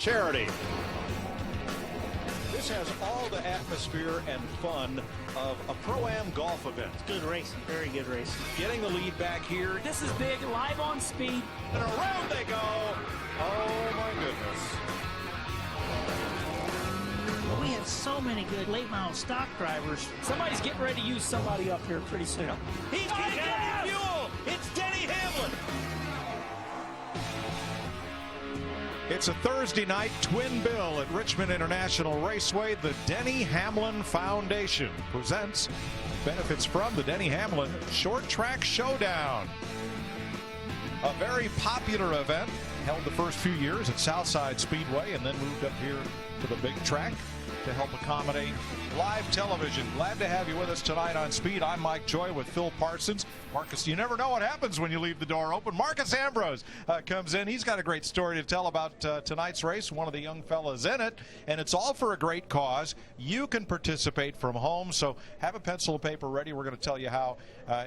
charity. This has all the atmosphere and fun of a Pro-Am golf event. Good racing, very good racing. Getting the lead back here. This is big, live on speed. And around they go. Oh my goodness. We have so many good late model stock drivers. Somebody's getting ready to use somebody up here pretty soon. He's getting fuel. It's Denny Hamlin. It's a Thursday night twin bill at Richmond International Raceway. The Denny Hamlin Foundation presents benefits from the Denny Hamlin Short Track Showdown. A very popular event, held the first few years at Southside Speedway and then moved up here to the big track to help accommodate live television. Glad to have you with us tonight on Speed. I'm Mike Joy with Phil Parsons. Marcus, you never know what happens when you leave the door open. Marcus Ambrose comes in. He's got a great story to tell about tonight's race, one of the young fellas in it, and it's all for a great cause. You can participate from home, so have a pencil and paper ready. We're going to tell you how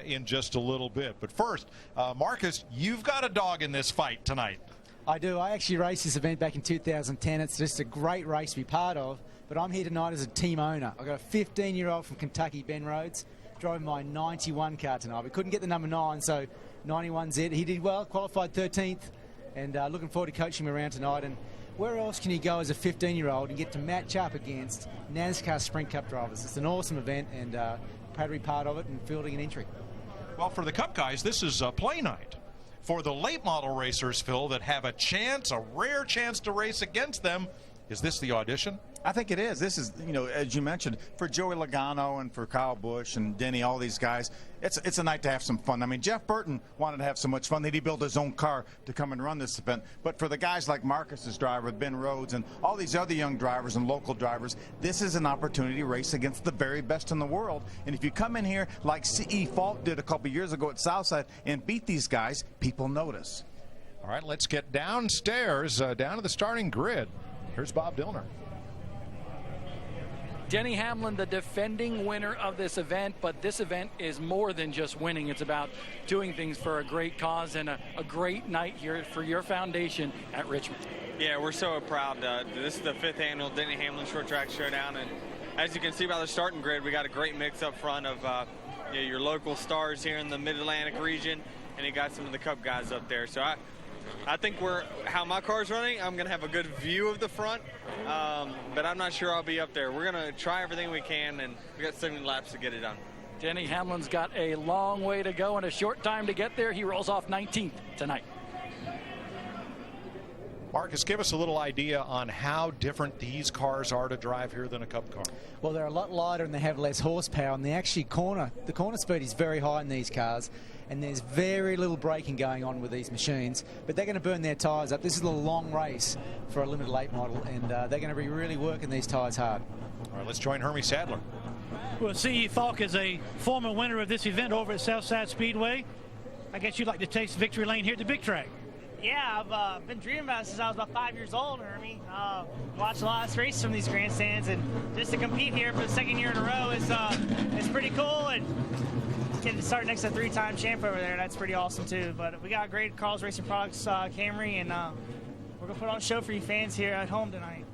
in just a little bit. But first, Marcus, you've got a dog in this fight tonight. I do. I actually raced this event back in 2010. It's just a great race to be part of. But I'm here tonight as a team owner. I've got a 15-year-old from Kentucky, Ben Rhodes, drove my 91 car tonight. We couldn't get the number 9, so 91's it. He did well, qualified 13th, and looking forward to coaching him around tonight. And where else can you go as a 15-year-old and get to match up against NASCAR Sprint Cup drivers? It's an awesome event, and proud to be part of it and fielding an entry. Well, for the Cup guys, this is play night. For the late model racers, Phil, that have a chance, a rare chance to race against them, is this the audition? I think it is. This is, you know, as you mentioned, for Joey Logano and for Kyle Busch and Denny, all these guys, it's a night to have some fun. I mean, Jeff Burton wanted to have so much fun that he built his own car to come and run this event. But for the guys like Marcus's driver, Ben Rhodes, and all these other young drivers and local drivers, this is an opportunity to race against the very best in the world. And if you come in here like C.E. Falk did a couple years ago at Southside and beat these guys, people notice. All right, let's get downstairs, down to the starting grid. Here's Bob Dillner. Denny Hamlin, the defending winner of this event, but this event is more than just winning. It's about doing things for a great cause and a great night here for your foundation at Richmond. Yeah, we're so proud. This is the 5th annual Denny Hamlin Short Track Showdown, and as you can see by the starting grid, we got a great mix up front of your local stars here in the Mid-Atlantic region, and you got some of the Cup guys up there. So I think how my car's running, I'm going to have a good view of the front, but I'm not sure I'll be up there. We're going to try everything we can, and we got 70 laps to get it done. Denny Hamlin's got a long way to go and a short time to get there. He rolls off 19th tonight. Marcus, give us a little idea on how different these cars are to drive here than a Cup car. Well, they're a lot lighter and they have less horsepower, and the corner speed is very high in these cars, and there's very little braking going on with these machines, but they're going to burn their tyres up. This is a long race for a limited late model, and they're going to be really working these tyres hard. All right, let's join Hermie Sadler. Well, C.E. Falk is a former winner of this event over at Southside Speedway. I guess you'd like to taste victory lane here at the big track. Yeah, I've been dreaming about it since I was about 5 years old, Hermie. Watched a lot of races from these grandstands, and just to compete here for the 2nd year in a row is pretty cool. And getting to start next to a 3-time champ over there, that's pretty awesome too. But we got great Carl's Racing Products Camry, and we're gonna put on a show for you fans here at home tonight.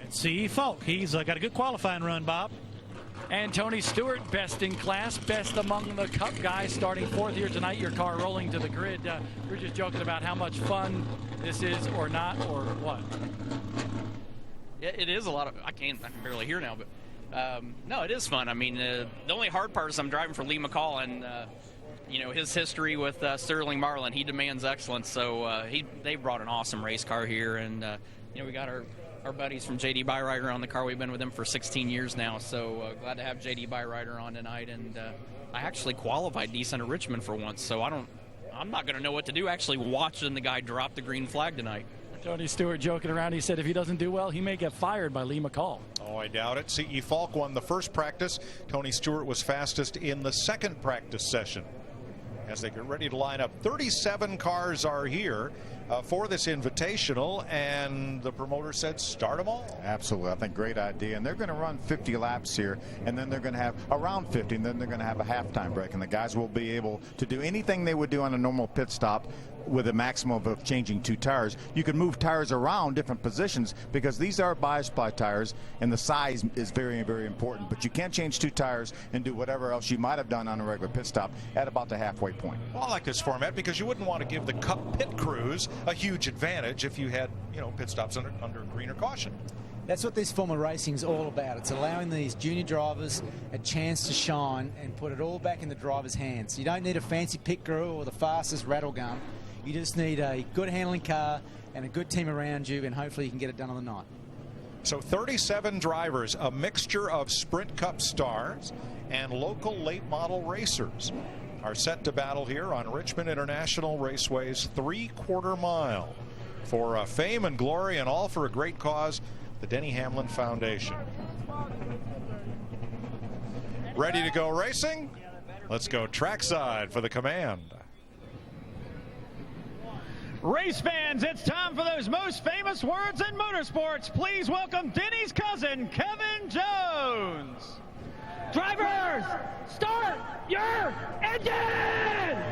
And C.E. Falk, he's got a good qualifying run, Bob. And Tony Stewart, best in class, best among the Cup guys, starting 4th here tonight. Your car rolling to the grid. We're just joking about how much fun this is, or not, or what. Yeah, it is a lot of. I can barely hear now, but no, it is fun. I mean, the only hard part is I'm driving for Lee McCall, and you know, his history with Sterling Marlin. He demands excellence, so they brought an awesome race car here, and you know, we got our buddies from JD Byrider on the car. We've been with them for 16 years now, so glad to have JD Byrider on tonight. And I actually qualified decent at Richmond for once, so I'm not going to know what to do actually watching the guy drop the green flag tonight. Tony Stewart joking around. He said if he doesn't do well, he may get fired by Lee McCall. Oh, I doubt it. C.E. Falk won the first practice. Tony Stewart was fastest in the second practice session. As they get ready to line up, 37 cars are here for this invitational, and the promoter said start them all. Absolutely. I think great idea. And they're going to run 50 laps here, and then they're going to have around 50, and then they're going to have a halftime break, and the guys will be able to do anything they would do on a normal pit stop with a maximum of changing 2 tires. You can move tires around different positions because these are bi-split tires, and the size is very, very important. But you can't change 2 tires and do whatever else you might have done on a regular pit stop at about the halfway point. Well, I like this format because you wouldn't want to give the Cup pit crews a huge advantage if you had, pit stops under green or caution. That's what this form of racing is all about. It's allowing these junior drivers a chance to shine and put it all back in the driver's hands. You don't need a fancy pit crew or the fastest rattle gun. You just need a good handling car and a good team around you, and hopefully you can get it done on the night. So 37 drivers, a mixture of Sprint Cup stars and local late model racers, are set to battle here on Richmond International Raceway's 3/4 mile for fame and glory, and all for a great cause, the Denny Hamlin Foundation. Ready to go racing? Let's go trackside for the command. Race fans, it's time for those most famous words in motorsports. Please welcome Denny's cousin, Kevin Jones. Drivers, start your engine!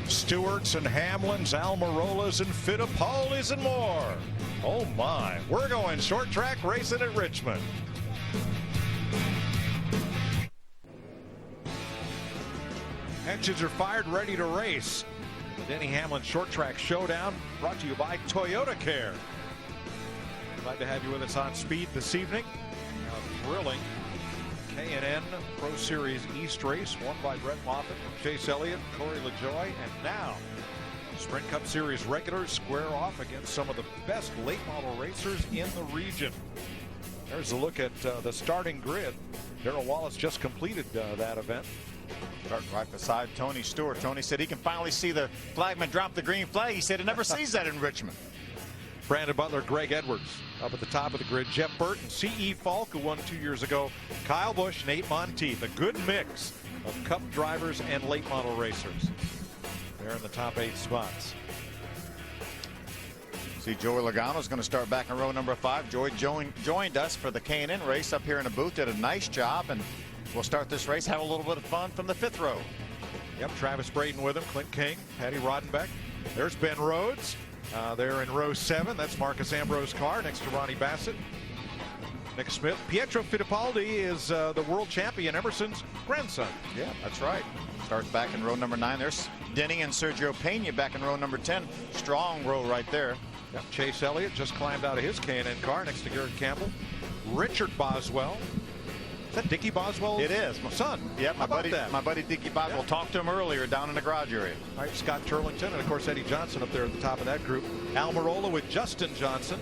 Stewarts and Hamlins, Almirollas and Fittipaldis and more. Oh my, we're going short track racing at Richmond. Engines are fired, ready to race. The Denny Hamlin Short Track Showdown brought to you by Toyota Care. Glad to have you with us on Speed this evening. A thrilling K&N Pro Series East race won by Brett Moffitt, Chase Elliott, Corey LaJoie, and now Sprint Cup Series regulars square off against some of the best late model racers in the region. There's a look at the starting grid. Darrell Wallace just completed that event. Starting right beside Tony Stewart. Tony said he can finally see the flagman drop the green flag. He said he never sees that in Richmond. Brandon Butler, Greg Edwards up at the top of the grid. Jeff Burton, C.E. Falk, who won 2 years ago. Kyle Busch, Nate Monteith. A good mix of Cup drivers and late model racers. They're in the top 8 spots. See, Joey Logano is going to start back in row number 5. Joey joined us for the K&N race up here in the booth. Did a nice job, and we'll start this race, have a little bit of fun from the 5th row. Yep, Travis Braden with him, Clint King, Patty Rodenbeck. There's Ben Rhodes. They're in row 7. That's Marcus Ambrose's car next to Ronnie Bassett. Nick Smith. Pietro Fittipaldi is the world champion, Emerson's grandson. Yeah, that's right. Starts back in row number 9. There's Denny and Sergio Pena back in row number 10. Strong row right there. Yep, Chase Elliott just climbed out of his K&N car next to Garrett Campbell. Richard Boswell. Is that Dickie Boswell's It is. My son? Yeah, my buddy Dickie Boswell talked to him earlier down in the garage area. All right, Scott Turlington, and of course Eddie Johnson up there at the top of that group. Almirola with Justin Johnson.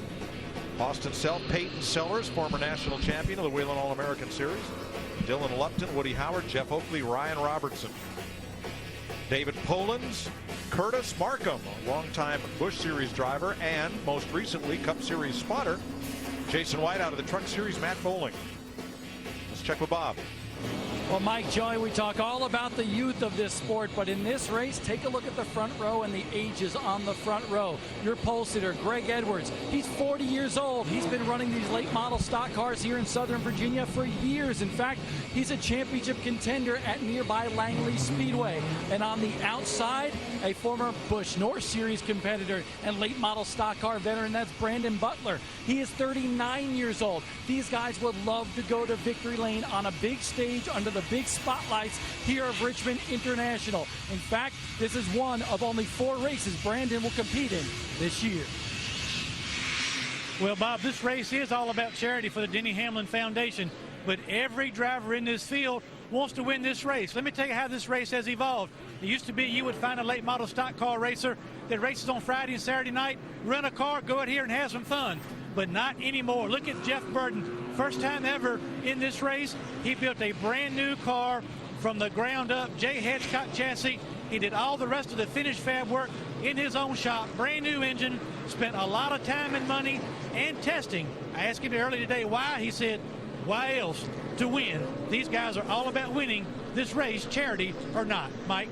Austin Self, Peyton Sellers, former national champion of the Whelen All-American Series. Dylan Lupton, Woody Howard, Jeff Oakley, Ryan Robertson. David Polans, Curtis Markham, a longtime Busch Series driver, and most recently Cup Series spotter. Jason White out of the Truck Series, Matt Bowling. Let's check with Bob. Well, Mike, Joey, we talk all about the youth of this sport, but in this race, take a look at the front row and the ages on the front row. Your pole sitter, Greg Edwards, he's 40 years old. He's been running these late model stock cars here in Southern Virginia for years. In fact, he's a championship contender at nearby Langley Speedway. And on the outside, a former Busch North Series competitor and late model stock car veteran, that's Brandon Butler. He is 39 years old. These guys would love to go to victory lane on a big stage under the big spotlights here of Richmond International. In fact, this is one of only 4 races Brandon will compete in this year. Well, Bob, this race is all about charity for the Denny Hamlin Foundation, but every driver in this field wants to win this race. Let me tell you how this race has evolved. It used to be you would find a late model stock car racer that races on Friday and Saturday night, rent a car, go out here and have some fun. But not anymore. Look at Jeff Burton. First time ever in this race, he built a brand new car from the ground up, J. Hedgecock chassis. He did all the rest of the finished fab work in his own shop, brand new engine, spent a lot of time and money and testing. I asked him earlier today why. He said, why else to win? These guys are all about winning this race, charity or not. Mike?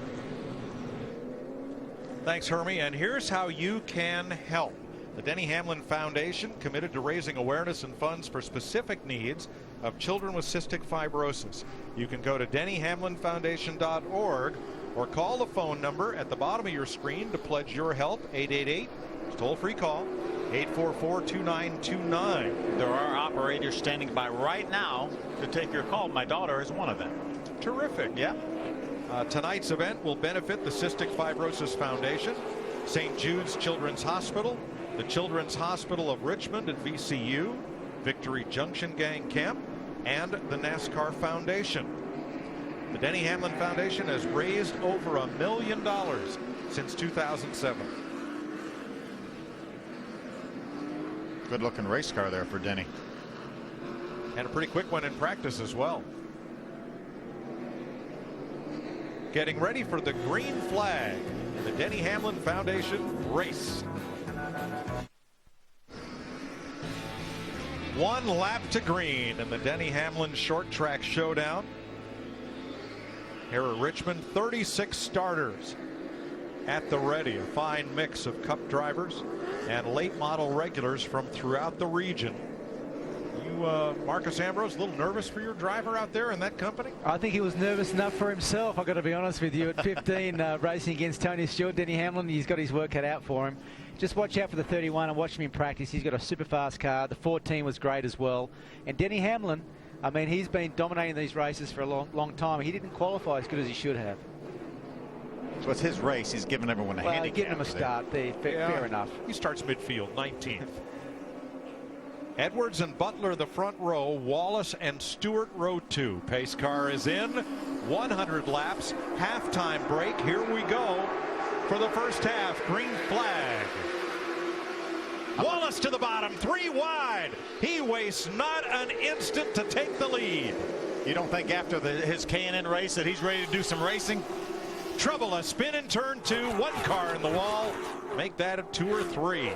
Thanks, Hermie. And here's how you can help. The Denny Hamlin Foundation committed to raising awareness and funds for specific needs of children with cystic fibrosis. You can go to dennyhamlinfoundation.org or call the phone number at the bottom of your screen to pledge your help. 888, it's a toll-free call, 844-2929. There are operators standing by right now to take your call. My daughter is one of them. Terrific. Yeah. Tonight's event will benefit the Cystic Fibrosis Foundation, St. Jude's Children's Hospital, the Children's Hospital of Richmond and VCU, Victory Junction Gang Camp, and the NASCAR Foundation. The Denny Hamlin Foundation has raised over $1 million since 2007. Good looking race car there for Denny. And a pretty quick one in practice as well. Getting ready for the green flag in the Denny Hamlin Foundation race. One lap to green in the Denny Hamlin Short Track Showdown. Here at Richmond, 36 starters at the ready. A fine mix of Cup drivers and late model regulars from throughout the region. You, Marcus Ambrose, a little nervous for your driver out there in that company? I think he was nervous enough for himself, I've got to be honest with you. At 15, racing against Tony Stewart, Denny Hamlin, he's got his work cut out for him. Just watch out for the 31 and watch him in practice. He's got a super fast car. The 14 was great as well. And Denny Hamlin, I mean, he's been dominating these races for a long time. He didn't qualify as good as he should have. So it's his race. He's giving everyone a handicap. Giving him a start there. Fair enough. He starts midfield, 19th. Edwards and Butler the front row, Wallace and Stewart row 2. Pace car is in, 100 laps, halftime break. Here we go for the first half. Green flag. Wallace to the bottom, 3 wide. He wastes not an instant to take the lead. You don't think after his K&N race that he's ready to do some racing? Trouble, a spin in turn 2, 1 car in the wall. Make that a 2 or 3.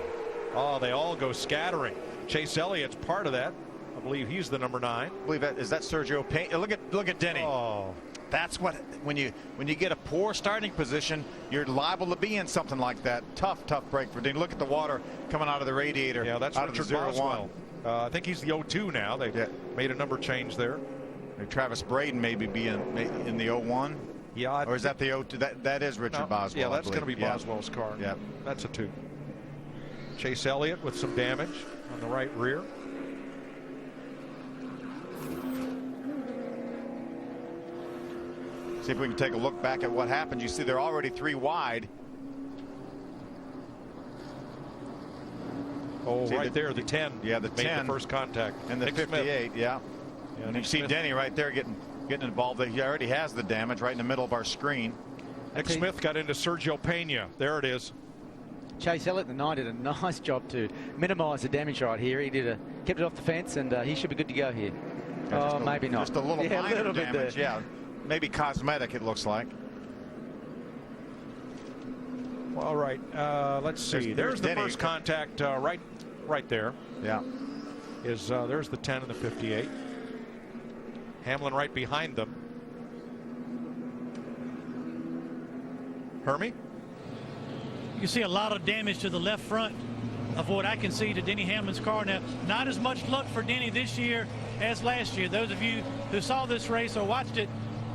Oh, they all go scattering. Chase Elliott's part of that. I believe he's the number 9. I believe that is that Sergio Payne. Look at Denny. Oh, that's what when you get a poor starting position, you're liable to be in something like that. Tough break for Denny. Look at the water coming out of the radiator. Yeah, that's out Richard of the 0-1. Boswell. I think he's the 02 now. They made a number change there. Travis Braden maybe be in the 01. Yeah, or is that the 02? That is Richard Boswell. Yeah, that's going to be Boswell's car. Yeah, that's a 2. Chase Elliott with some damage on the right rear. See if we can take a look back at what happened. You see they're already 3 wide. Oh, see right there, the 10. Yeah, the 10. Made the first contact. And the 58, yeah. And you see Denny right there getting involved. He already has the damage right in the middle of our screen. Nick Smith got into Sergio Pena. There it is. Chase Elliott, the 9, did a nice job to minimise the damage right here. He kept it off the fence, and he should be good to go here. Yeah, maybe not. Just a little minor little damage. bit Yeah, maybe cosmetic. It looks like. All right, let's see. There's the first contact right there. Yeah. There's the 10 and the 58. Hamlin right behind them. Hermie? You can see a lot of damage to the left front of what I can see to Denny Hamlin's car. Now, not as much luck for Denny this year as last year. Those of you who saw this race or watched it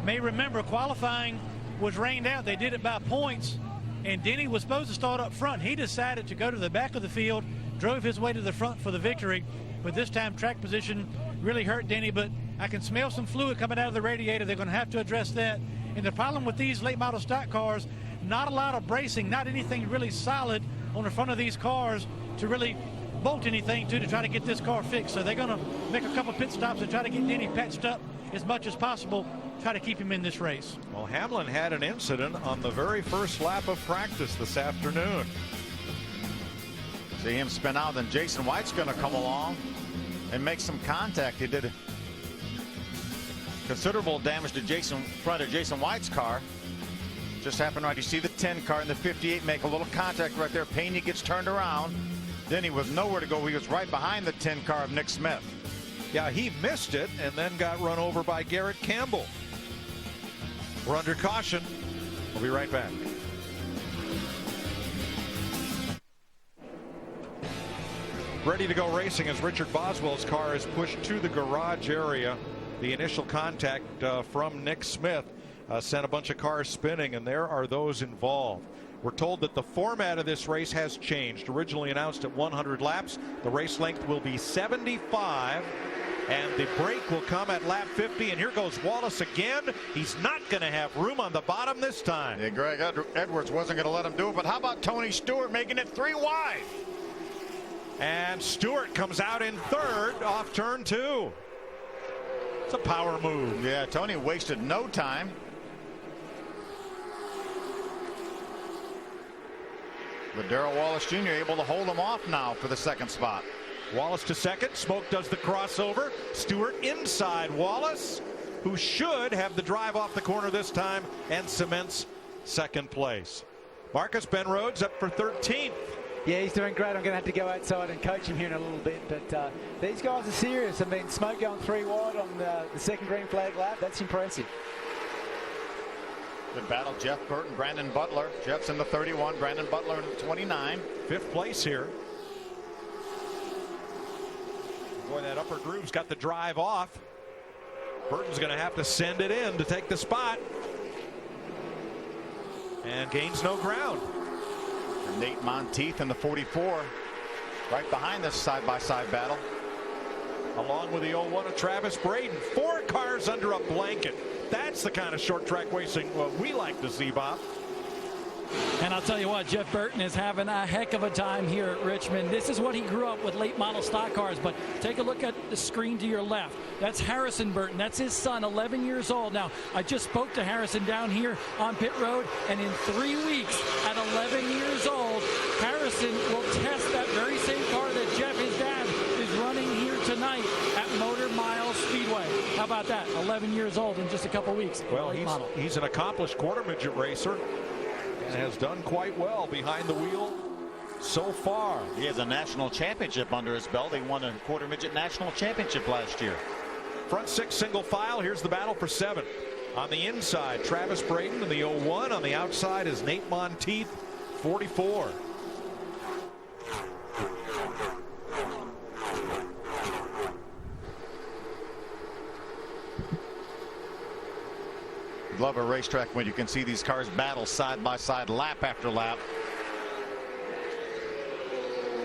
may remember qualifying was rained out. They did it by points, and Denny was supposed to start up front. He decided to go to the back of the field, drove his way to the front for the victory, but this time track position really hurt Denny. But I can smell some fluid coming out of the radiator. They're going to have to address that. And the problem with these late model stock cars, not a lot of bracing, not anything really solid on the front of these cars to really bolt anything to try to get this car fixed. So they're going to make a couple pit stops and try to get Denny patched up as much as possible, try to keep him in this race. Well, Hamlin had an incident on the very first lap of practice this afternoon. See him spin out, then Jason White's going to come along and make some contact. He did considerable damage to front of Jason White's car. Just happened right. You see the 10 car and the 58 make a little contact right there. Pena gets turned around. Then he was nowhere to go. He was right behind the 10 car of Nick Smith. Yeah, he missed it and then got run over by Garrett Campbell. We're under caution. We'll be right back. ready to go racing as Richard Boswell's car is pushed to the garage area. The initial contact from Nick Smith sent a bunch of cars spinning, and there are those involved. We're told that the format of this race has changed. Originally announced at 100 laps, the race length will be 75, and the break will come at lap 50. And here goes Wallace again. He's not going to have room on the bottom this time. Yeah, Greg Edwards wasn't going to let him do it, but how about Tony Stewart making it 3 wide? And Stewart comes out in third off turn 2. It's a power move. Yeah, Tony wasted no time. But Darrell Wallace Jr. able to hold him off now for the second spot. Wallace to second. Smoke does the crossover. Stewart inside Wallace, who should have the drive off the corner this time and cements second place. Marcus Ben Rhodes up for 13th. Yeah, he's doing great. I'm going to have to go outside and coach him here in a little bit. But these guys are serious. I mean, Smoke going 3 wide on the second green flag lap. That's impressive. Good battle. Jeff Burton, Brandon Butler. Jeff's in the 31. Brandon Butler in the 29. 5th place here. Boy, that upper groove's got the drive off. Burton's going to have to send it in to take the spot. And gains no ground. And Nate Monteith in the 44. Right behind this side-by-side battle. Along with the 01 of Travis Braden. 4 cars under a blanket. That's the kind of short track racing we like to see, Bob. And I'll tell you what, Jeff Burton is having a heck of a time here at Richmond. This is what he grew up with, late model stock cars. But take a look at the screen to your left. That's Harrison Burton. That's his son, 11 years old. Now, I just spoke to Harrison down here on pit road, and in 3 weeks, at 11 years old, Harrison will test that very same car that Jeff, his dad, is running here tonight at Motor Mile Speedway. How about that? 11 years old in just a couple weeks. Well, he's an accomplished quarter midget racer and has done quite well behind the wheel so far. He has a national championship under his belt. He won a quarter midget national championship last year. Front 6 single file. Here's the battle for 7th. On the inside, Travis Braden in the 01. On the outside is Nate Monteith, 44. Love a racetrack when you can see these cars battle side by side, lap after lap.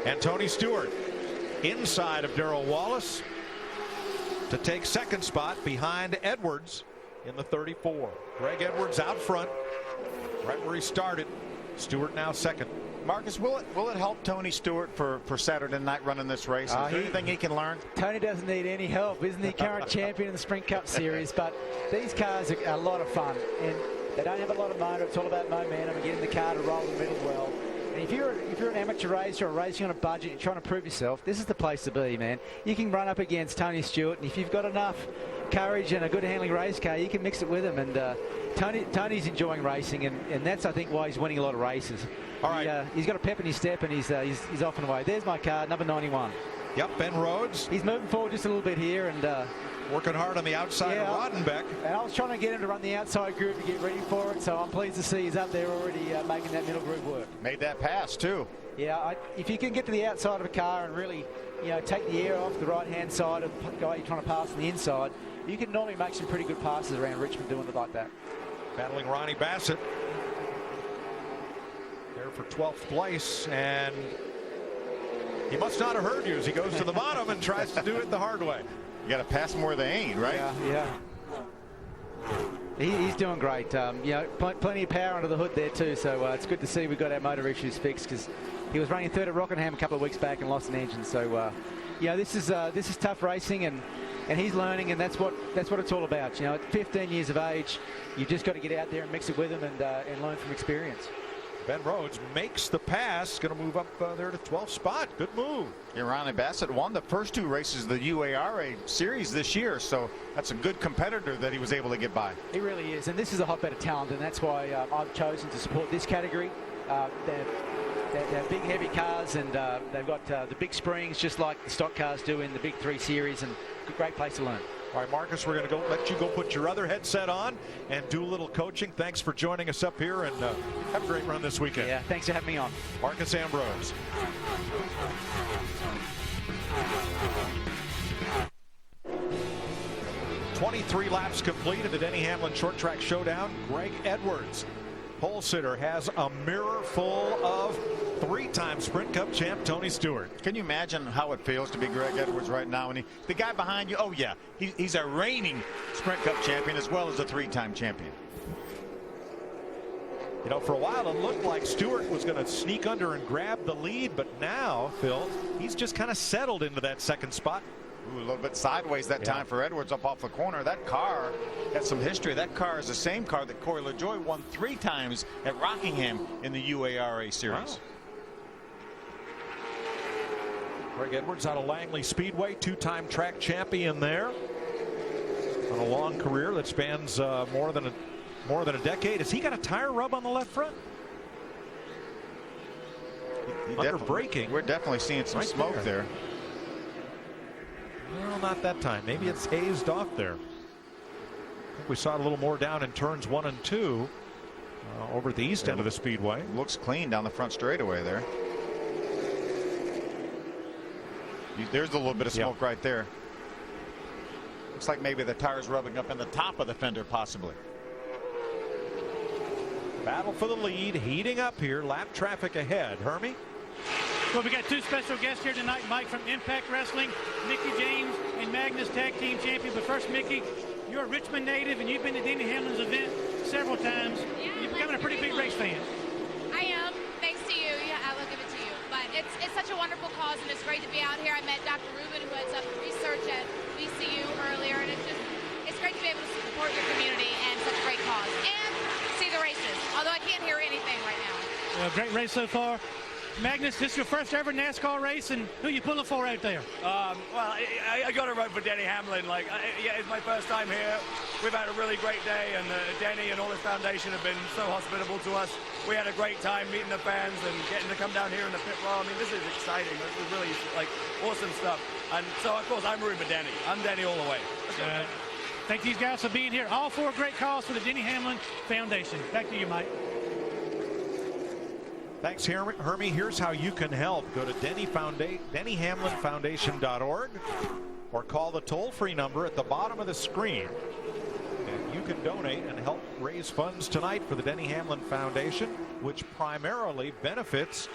And Tony Stewart inside of Darrell Wallace to take second spot behind Edwards in the 34. Greg Edwards out front, right where he started. Stewart now second. Marcus, will it help Tony Stewart for Saturday night running this race? Is there anything he can learn? Tony doesn't need any help. Isn't he current champion in the Sprint Cup Series? But these cars are a lot of fun, and they don't have a lot of motor. It's all about momentum and getting the car to roll in the middle well. And if you're an amateur racer or racing on a budget, you're trying to prove yourself, this is the place to be, man. You can run up against Tony Stewart, and if you've got enough courage and a good handling race car, you can mix it with him. And Tony's enjoying racing, and that's, I think, why he's winning a lot of races. All right. He's got a pep in his step, and he's off and away. There's my car, number 91. Yep, Ben Rhodes. He's moving forward just a little bit here, and working hard on the outside of Rodenbeck. And I was trying to get him to run the outside groove to get ready for it, so I'm pleased to see he's up there already making that middle groove work. Made that pass too. Yeah, if you can get to the outside of a car and really, take the air off the right-hand side of the guy you're trying to pass on the inside, you can normally make some pretty good passes around Richmond doing it like that. Battling Ronnie Bassett there for 12th place, and he must not have heard you as he goes to the bottom and tries to do it the hard way. You got to pass them where they ain't, right? Yeah. He's doing great. Plenty of power under the hood there too. So it's good to see we've got our motor issues fixed, because he was running third at Rockingham a couple of weeks back and lost an engine. So this is tough racing, and he's learning, and that's what it's all about. At 15 years of age, you just got to get out there and mix it with him and learn from experience. Ben Rhodes makes the pass, going to move up there to 12th spot. Good move. Ronnie Bassett won the first 2 races of the UARA series this year, so that's a good competitor that he was able to get by. He really is, and this is a hotbed of talent, and that's why I've chosen to support this category. They're big, heavy cars, and they've got the big springs, just like the stock cars do in the Big 3 series, and a great place to learn. All right, Marcus, we're going to let you go put your other headset on and do a little coaching. Thanks for joining us up here, and have a great run this weekend. Yeah, thanks for having me on. Marcus Ambrose. 23 laps complete in the Denny Hamlin Short Track Showdown. Greg Edwards, pole sitter, has a mirror full of three-time Sprint Cup champ Tony Stewart. Can you imagine how it feels to be Greg Edwards right now? And the guy behind you, oh yeah, he's a reigning Sprint Cup champion as well as a three-time champion. You know, for a while it looked like Stewart was going to sneak under and grab the lead, but now, Phil, he's just kind of settled into that second spot. Ooh, a little bit sideways that time for Edwards up off the corner. That car has some history. That car is the same car that Corey LaJoie won 3 times at Rockingham in the UARA series. Wow. Greg Edwards out of Langley Speedway, 2-time track champion there. On a long career that spans more than a decade. Has he got a tire rub on the left front? Under braking. We're definitely seeing some smoke there. Well, not that time. Maybe it's hazed off there. I think we saw it a little more down in turns 1 and 2 over at the east end of the speedway. Looks clean down the front straightaway there. There's a little bit of smoke right there. Looks like maybe the tire's rubbing up in the top of the fender possibly. Battle for the lead heating up here. Lap traffic ahead. Hermie? Well, we got 2 special guests here tonight. Mike from Impact Wrestling, Mickey James and Magnus Tag Team Champion. But first, Mickey, you're a Richmond native and you've been to Denny Hamlin's event several times. Yeah, you're becoming a pretty big race fan. I am, thanks to you. Yeah, I will give it to you. But it's such a wonderful cause and it's great to be out here. I met Dr. Rubin, who heads up research at VCU earlier, and it's great to be able to support your community and such a great cause. And see the races, although I can't hear anything right now. Well, great race so far. Magnus, this is your first ever NASCAR race, and who you pulling for out there? Well, I got to vote for Denny Hamlin. Yeah, it's my first time here. We've had a really great day, and Denny and all his foundation have been so hospitable to us. We had a great time meeting the fans and getting to come down here in the pit row. I mean, this is exciting. This is really awesome stuff. And so, of course, I'm rooting for Denny. I'm Denny all the way. Thank these guys for being here. All 4 great calls for the Denny Hamlin Foundation. Back to you, Mike. Thanks, Hermie. Here's how you can help. Go to DennyHamlinFoundation.org or call the toll-free number at the bottom of the screen. And you can donate and help raise funds tonight for the Denny Hamlin Foundation, which primarily benefits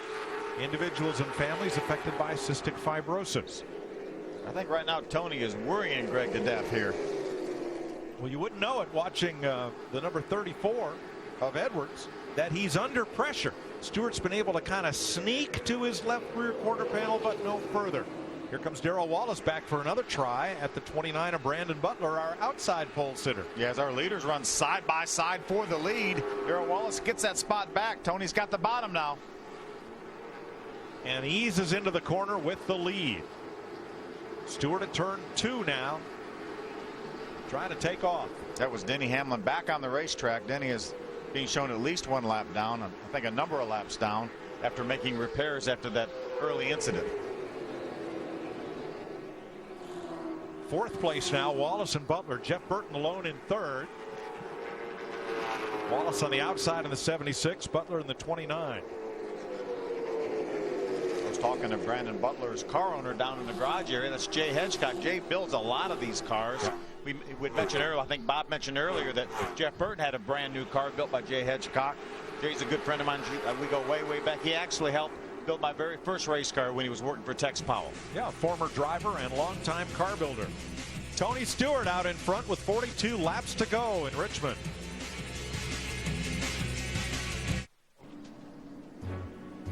individuals and families affected by cystic fibrosis. I think right now Tony is worrying Greg to death here. Well, you wouldn't know it watching the number 34 of Edwards that he's under pressure. Stewart's been able to kind of sneak to his left rear quarter panel, but no further. Here comes Darrell Wallace back for another try at the 29 of Brandon Butler, our outside pole sitter. Yeah, as our leaders run side by side for the lead, Darrell Wallace gets that spot back. Tony's got the bottom now. And eases into the corner with the lead. Stewart at turn 2 now, trying to take off. That was Denny Hamlin back on the racetrack. Denny is being shown at least 1 lap down, I think a number of laps down, after making repairs after that early incident. 4th place now, Wallace and Butler. Jeff Burton alone in 3rd. Wallace on the outside in the 76, Butler in the 29. I was talking to Brandon Butler's car owner down in the garage area. That's Jay Hedgecock. Jay builds a lot of these cars. We mentioned earlier, I think Bob mentioned earlier, that Jeff Burton had a brand new car built by Jay Hedgecock. Jay's a good friend of mine. We go way, way back. He actually helped build my very first race car when he was working for Tex Powell. Yeah, former driver and longtime car builder. Tony Stewart out in front with 42 laps to go in Richmond.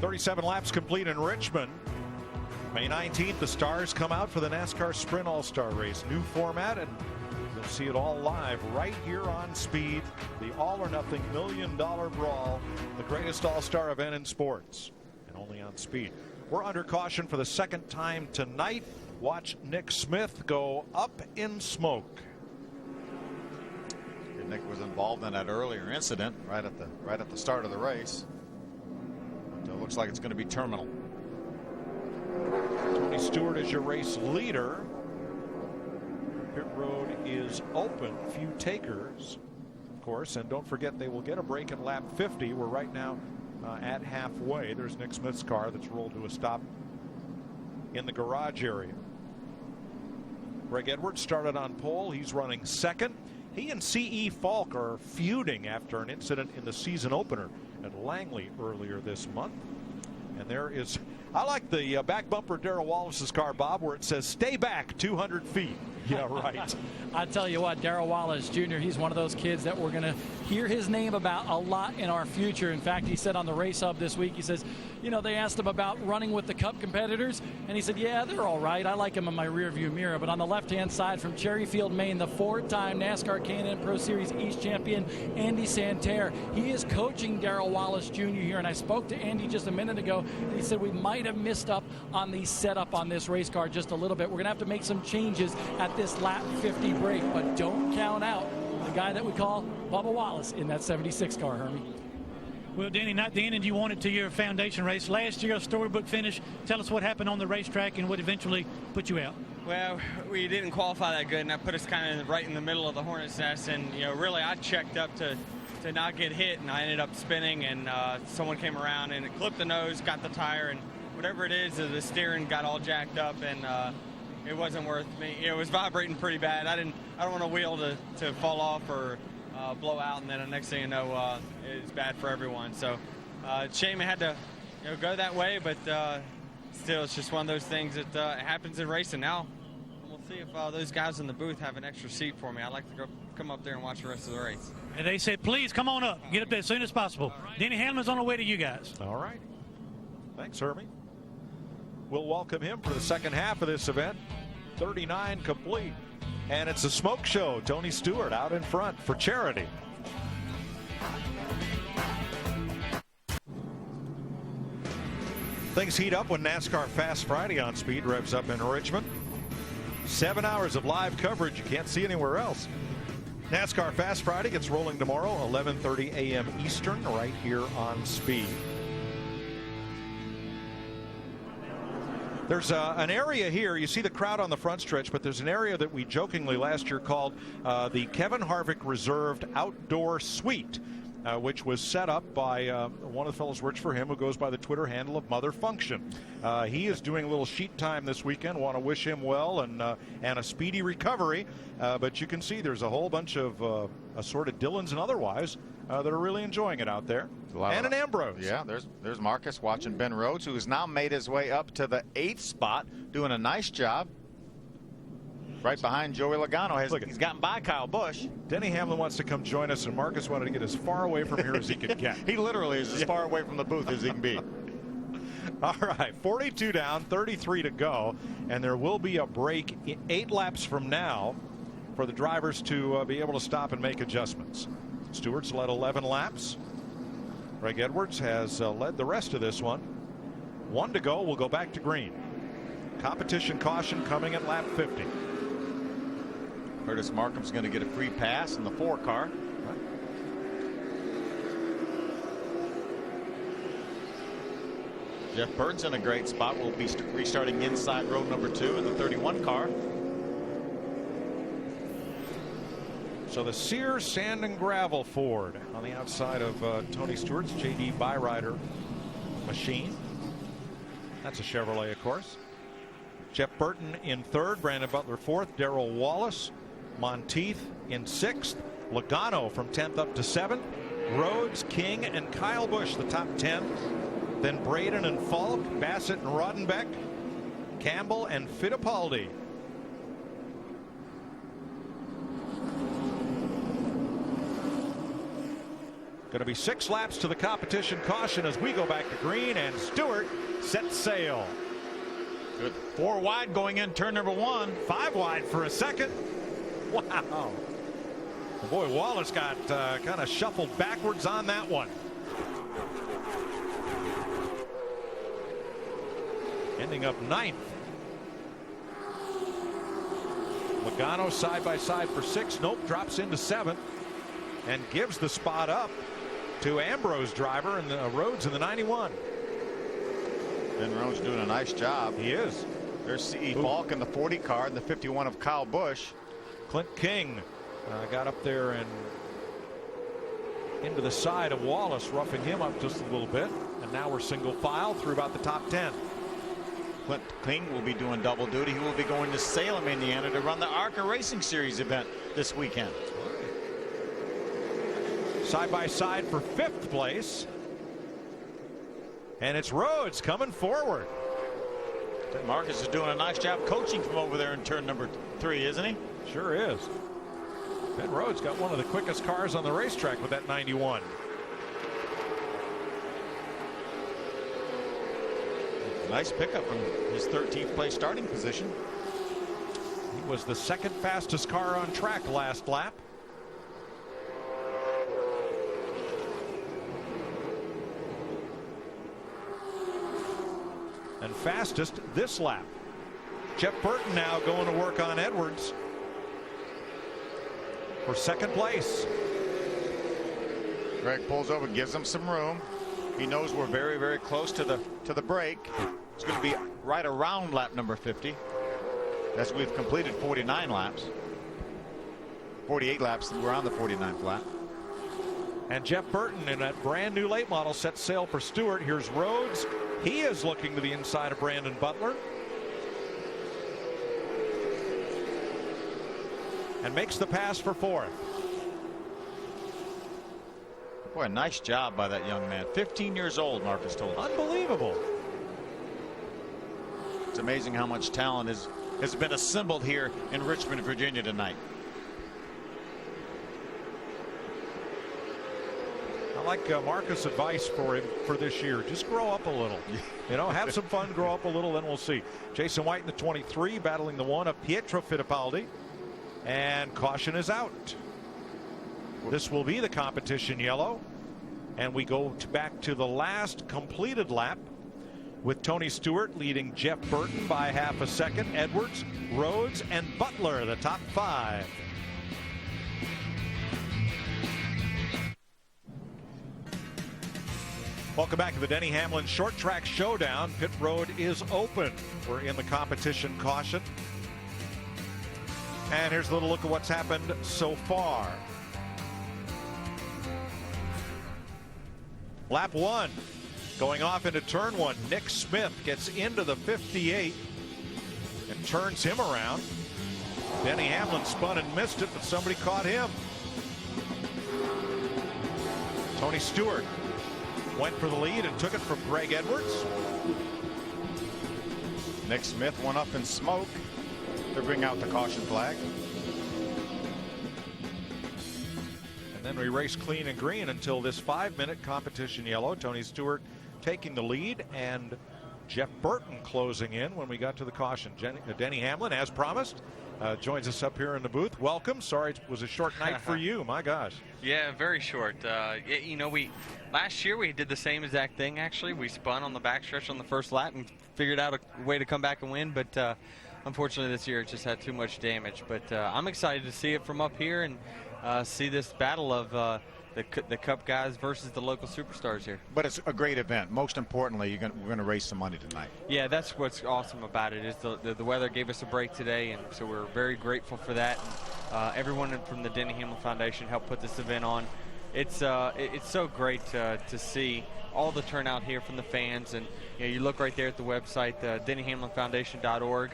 .37 laps complete in Richmond. May 19th, the stars come out for the NASCAR Sprint All-Star Race. New format, and you'll see it all live right here on Speed. The all-or-nothing $1 million brawl, the greatest all-star event in sports, and only on Speed. We're under caution for the 2nd time tonight. Watch Nick Smith go up in smoke. Nick was involved in that earlier incident right at the start of the race. But it looks like it's going to be terminal. Tony Stewart is your race leader. Pit road is open. Few takers, of course, and don't forget they will get a break at lap 50. We're right now at halfway. There's Nick Smith's car that's rolled to a stop in the garage area. Greg Edwards started on pole. He's running second. He and C.E. Falk are feuding after an incident in the season opener at Langley earlier this month. And there is, I like the back bumper of Darrell Wallace's car, Bob, where it says, "Stay back 200 feet." Yeah, right. I tell you what, Darrell Wallace Jr., he's one of those kids that we're going to hear his name about a lot in our future. In fact, he said on the Race Hub this week, he says, you know, they asked him about running with the Cup competitors, and he said, yeah, they're all right. I like them in my rearview mirror. But on the left-hand side from Cherryfield, Maine, the 4-time NASCAR K&N Pro Series East champion, Andy Santerre. He is coaching Darrell Wallace Jr. here, and I spoke to Andy just a minute ago, and he said we might have missed up on the setup on this race car just a little bit. We're going to have to make some changes at this lap 50 break, but don't count out the guy that we call Bubba Wallace in that 76 car, Hermie. Well, Denny, not the ending you wanted to your foundation race. Last year, a storybook finish. Tell us what happened on the racetrack and what eventually put you out. Well, we didn't qualify that good, and that put us kind of right in the middle of the hornet's nest. And, you know, really I checked up to not get hit, and I ended up spinning, and someone came around and it clipped the nose, got the tire, and whatever it is, the steering got all jacked up, and it wasn't worth me. It was vibrating pretty bad. I don't want a wheel to fall off or blow out, and then the next thing you know, it's bad for everyone. So shame it had to go that way, but still, it's just one of those things that happens in racing. Now we'll see if those guys in the booth have an extra seat for me. I'd like to come up there and watch the rest of the race. And they said, please come on up. Get up there as soon as possible. Denny Hamlin's on the way to you guys. All right. Thanks, Hermie. We'll welcome him for the second half of this event. 39 complete. And it's a smoke show. Tony Stewart out in front for charity. Things heat up when NASCAR Fast Friday on Speed revs up in Richmond. 7 hours of live coverage you can't see anywhere else. NASCAR Fast Friday gets rolling tomorrow, 11:30 a.m. Eastern, right here on Speed. There's an area here, you see the crowd on the front stretch, but there's an area that we jokingly last year called the Kevin Harvick Reserved Outdoor Suite, which was set up by one of the fellows who works for him who goes by the Twitter handle of Mother Function. He is doing a little sheet time this weekend. Want to wish him well and a speedy recovery. But you can see there's a whole bunch of assorted Dylans and otherwise that are really enjoying it out there. And an Ambrose. Yeah, there's Marcus watching Ben Rhodes, who has now made his way up to the 8th spot, doing a nice job. Right behind Joey Logano. He's gotten by Kyle Busch. Denny Hamlin wants to come join us, and Marcus wanted to get as far away from here as he could get. He literally is as far away from the booth as he can be. All right, 42 down, 33 to go, and there will be a break 8 laps from now for the drivers to be able to stop and make adjustments. Stewart's led 11 laps. Greg Edwards has led the rest of this one. 1 to go. We'll go back to green. Competition caution coming at lap 50. Curtis Markham's going to get a free pass in the 4 car. Jeff Burton's in a great spot. We'll be restarting inside row number 2 in the 31 car. So the Sears Sand and Gravel Ford on the outside of Tony Stewart's JD Byrider machine. That's a Chevrolet, of course. Jeff Burton in 3rd, Brandon Butler 4th, Darrell Wallace, Monteith in 6th, Logano from 10th up to 7th, Rhodes, King, and Kyle Busch the top 10. Then Braden and Falk, Bassett and Rodenbeck, Campbell and Fittipaldi. Going to be 6 laps to the competition caution as we go back to green, and Stewart sets sail. Good. 4 wide going in turn number 1. 5 wide for a second. Wow. Boy, Wallace got kind of shuffled backwards on that one. Ending up 9th. Logano side by side for 6. Nope, drops into 7th and gives the spot up to Ambrose driver and Rhodes in the 91. Ben Rhodes doing a nice job. He is. There's C.E. Falk in the 40 car and the 51 of Kyle Busch. Clint King got up there and into the side of Wallace, roughing him up just a little bit. And now we're single file through about the top 10. Clint King will be doing double duty. He will be going to Salem, Indiana to run the ARCA Racing Series event this weekend. Side by side for 5th place. And it's Rhodes coming forward. Marcus is doing a nice job coaching from over there in turn number 3, isn't he? Sure is. Ben Rhodes got one of the quickest cars on the racetrack with that 91. Nice pickup from his 13th place starting position. He was the 2nd fastest car on track last lap. And fastest this lap. Jeff Burton now going to work on Edwards for 2nd place. Greg pulls over, gives him some room. He knows we're very, very close to the break. It's going to be right around lap number 50, as we've completed 49 laps. 48 laps. We're on the 49th lap. And Jeff Burton in that brand new late model sets sail for Stewart. Here's Rhodes. He is looking to the inside of Brandon Butler. And makes the pass for 4th. Boy, a nice job by that young man. 15 years old, Marcus told us. Unbelievable. It's amazing how much talent has been assembled here in Richmond, Virginia tonight. I like Marcus' advice for him for this year. Just grow up a little. You know, have some fun, grow up a little, then we'll see. Jason White in the 23, battling the 1 of Pietro Fittipaldi. And caution is out. This will be the competition yellow. And we go back to the last completed lap with Tony Stewart leading Jeff Burton by half a second. Edwards, Rhodes, and Butler, the top 5. Welcome back to the Denny Hamlin Short Track Showdown. Pit road is open. We're in the competition caution. And here's a little look at what's happened so far. Lap 1, going off into turn 1. Nick Smith gets into the 58 and turns him around. Denny Hamlin spun and missed it, but somebody caught him. Tony Stewart went for the lead and took it from Greg Edwards. Nick Smith went up in smoke to bring out the caution flag. And then we race clean and green until this 5-minute competition yellow. Tony Stewart taking the lead and Jeff Burton closing in when we got to the caution. Denny Hamlin, as promised, joins us up here in the booth. Welcome. Sorry it was a short night for you. My gosh. Yeah, very short. You know, last year we did the same exact thing, actually. We spun on the backstretch on the first lap and figured out a way to come back and win, but unfortunately this year it just had too much damage. But I'm excited to see it from up here and see this battle of the Cup guys versus the local superstars here. But it's a great event. Most importantly, we're going to raise some money tonight. Yeah, that's what's awesome about it is the weather gave us a break today, and so we're very grateful for that. And, everyone from the Denny Hamlin Foundation helped put this event on. It's so great to see all the turnout here from the fans, and you look right there at the website, DennyHamlinFoundation.org.